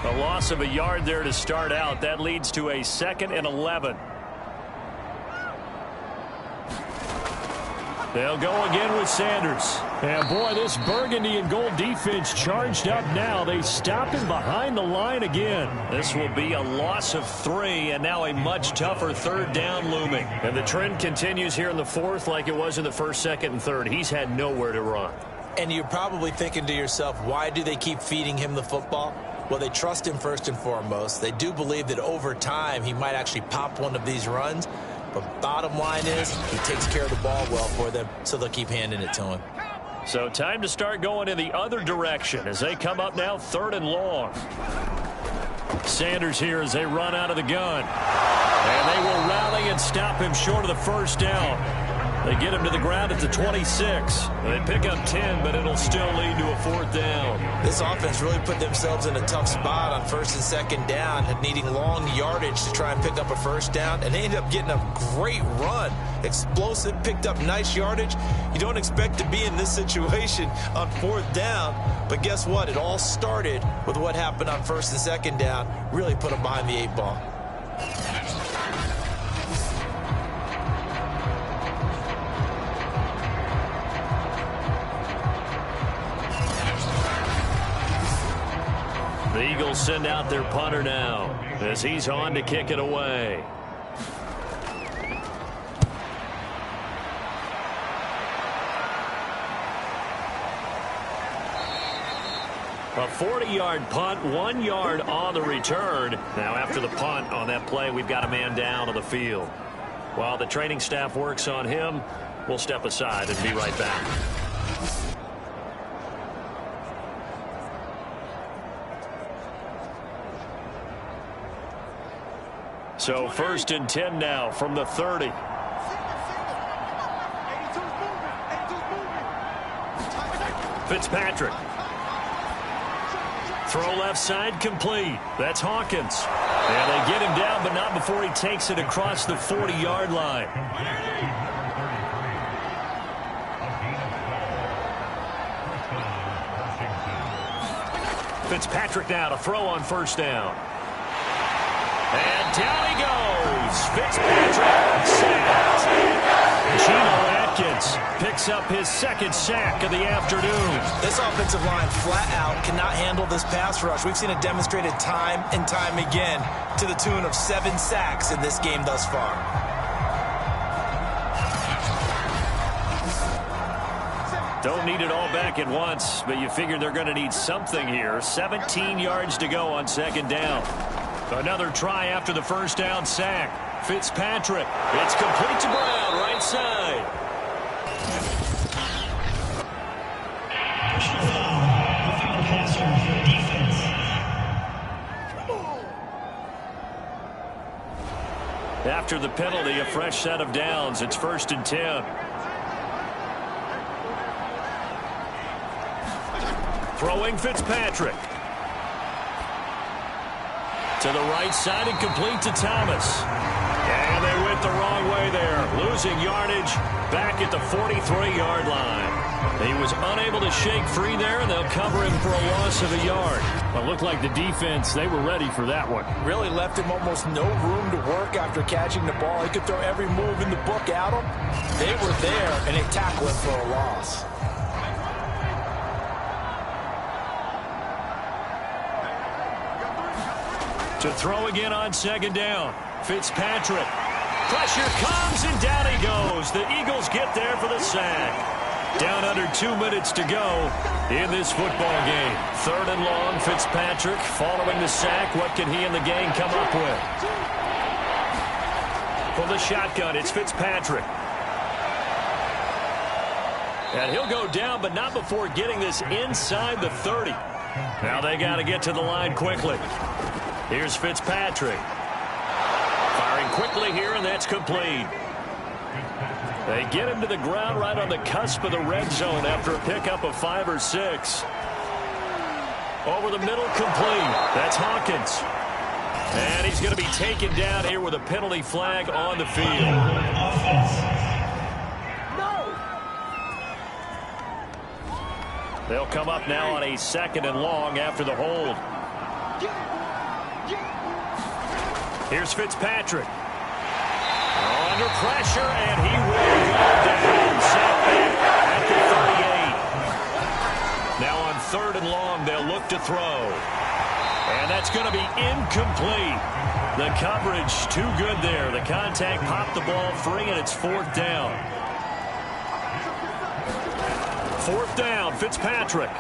A loss of a yard there to start out. That leads to a 2nd and 11. They'll go again with Sanders. And boy, this burgundy and gold defense charged up now. They stop him behind the line again. This will be a loss of 3, and now a much tougher 3rd down looming. And the trend continues here in the 4th like it was in the 1st, 2nd, and 3rd. He's had nowhere to run. And you're probably thinking to yourself, why do they keep feeding him the football? Well, they trust him first and foremost. They do believe that over time he might actually pop one of these runs. But bottom line is he takes care of the ball well for them, so they'll keep handing it to him. So time to start going in the other direction as they come up now 3rd and long. Sanders here as they run out of the gun. And they will rally and stop him short of the 1st down. They get him to the ground at the 26. They pick up 10, but it'll still lead to a 4th down. This offense really put themselves in a tough spot on 1st and 2nd down, and needing long yardage to try and pick up a 1st down, and they ended up getting a great run. Explosive, picked up nice yardage. You don't expect to be in this situation on 4th down, but guess what? It all started with what happened on 1st and 2nd down. Really put them behind the 8 ball. The Eagles send out their punter now as he's on to kick it away. A 40-yard punt, 1 yard on the return. Now after the punt on that play, we've got a man down on the field. While the training staff works on him, we'll step aside and be right back. So 1st and 10 now from the 30. Fitzpatrick. Throw left side complete. That's Hawkins. And they get him down, but not before he takes it across the 40-yard line. Fitzpatrick now to throw on 1st down. And down he goes Fitzpatrick sacked. Geno Atkins picks up his second sack of the afternoon. This offensive line flat out cannot handle this pass rush. We've seen it demonstrated time and time again to the tune of 7 sacks in this game thus far. Don't need it all back at once, but you figure they're going to need something here. 17 yards to go on second down. Another try after the first down sack. Fitzpatrick. It's complete to Brown, right side. After the penalty, a fresh set of downs. It's 1st and 10. Throwing Fitzpatrick. To the right side and complete to Thomas. And they went the wrong way there. Losing yardage back at the 43-yard line. He was unable to shake free there, and they'll cover him for a loss of a yard. Well, it looked like the defense, they were ready for that one. Really left him almost no room to work after catching the ball. He could throw every move in the book at him. They were there, and they tackled him for a loss. To throw again on second down. Fitzpatrick. Pressure comes, and down he goes. The Eagles get there for the sack. Down under 2 minutes to go in this football game. 3rd and long, Fitzpatrick following the sack. What can he and the gang come up with? From the shotgun, it's Fitzpatrick. And he'll go down, but not before getting this inside the 30. Now they got to get to the line quickly. Here's Fitzpatrick. Firing quickly here, and that's complete. They get him to the ground right on the cusp of the red zone after a pickup of 5 or 6. Over the middle, complete. That's Hawkins. And he's going to be taken down here with a penalty flag on the field. They'll come up now on a 2nd and long after the hold. Here's Fitzpatrick. Under pressure, and he will go down. Set back at the 38. Now on 3rd and long, they'll look to throw. And that's going to be incomplete. The coverage too good there. The contact popped the ball free, and it's 4th down. 4th down, Fitzpatrick.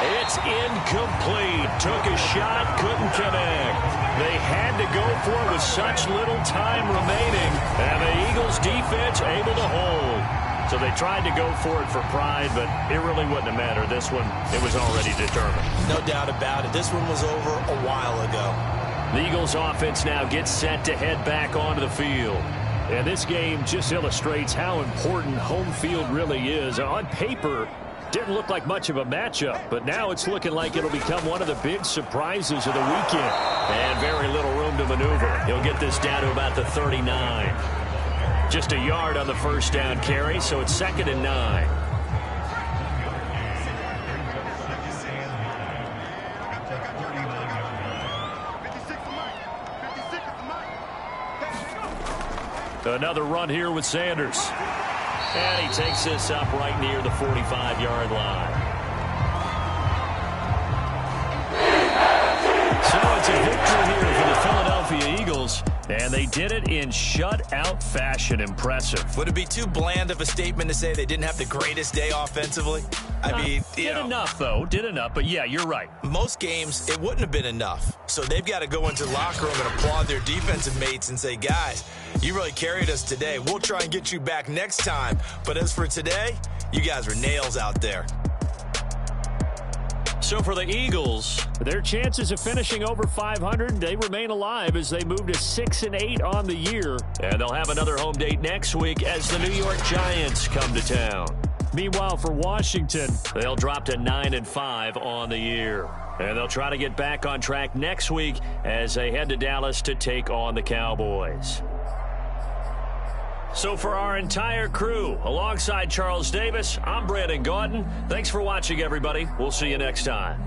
It's incomplete. Took a shot, couldn't connect. They had to go for it with such little time remaining. And the Eagles defense able to hold. So they tried to go for it for pride, but it really wouldn't have mattered. This one, it was already determined. No doubt about it. This one was over a while ago. The Eagles offense now gets set to head back onto the field. And this game just illustrates how important home field really is. On paper, didn't look like much of a matchup, but now it's looking like it'll become one of the big surprises of the weekend. And very little room to maneuver. He'll get this down to about the 39. Just a yard on the first down carry, so it's 2nd and 9. Another run here with Sanders. And he takes this up right near the 45-yard line. So it's a victory here for the Philadelphia Eagles. And they did it in shutout fashion. Impressive. Would it be too bland of a statement to say they didn't have the greatest day offensively? I mean, did enough, though. Did enough. But, yeah, you're right. Most games, it wouldn't have been enough. So they've got to go into the locker room and applaud their defensive mates and say, guys, you really carried us today. We'll try and get you back next time. But as for today, you guys were nails out there. So for the Eagles, their chances of finishing over 500, they remain alive as they move to 6-8 on the year. And they'll have another home date next week as the New York Giants come to town. Meanwhile, for Washington, they'll drop to 9-5 on the year. And they'll try to get back on track next week as they head to Dallas to take on the Cowboys. So for our entire crew, alongside Charles Davis, I'm Brandon Gaudin. Thanks for watching, everybody. We'll see you next time.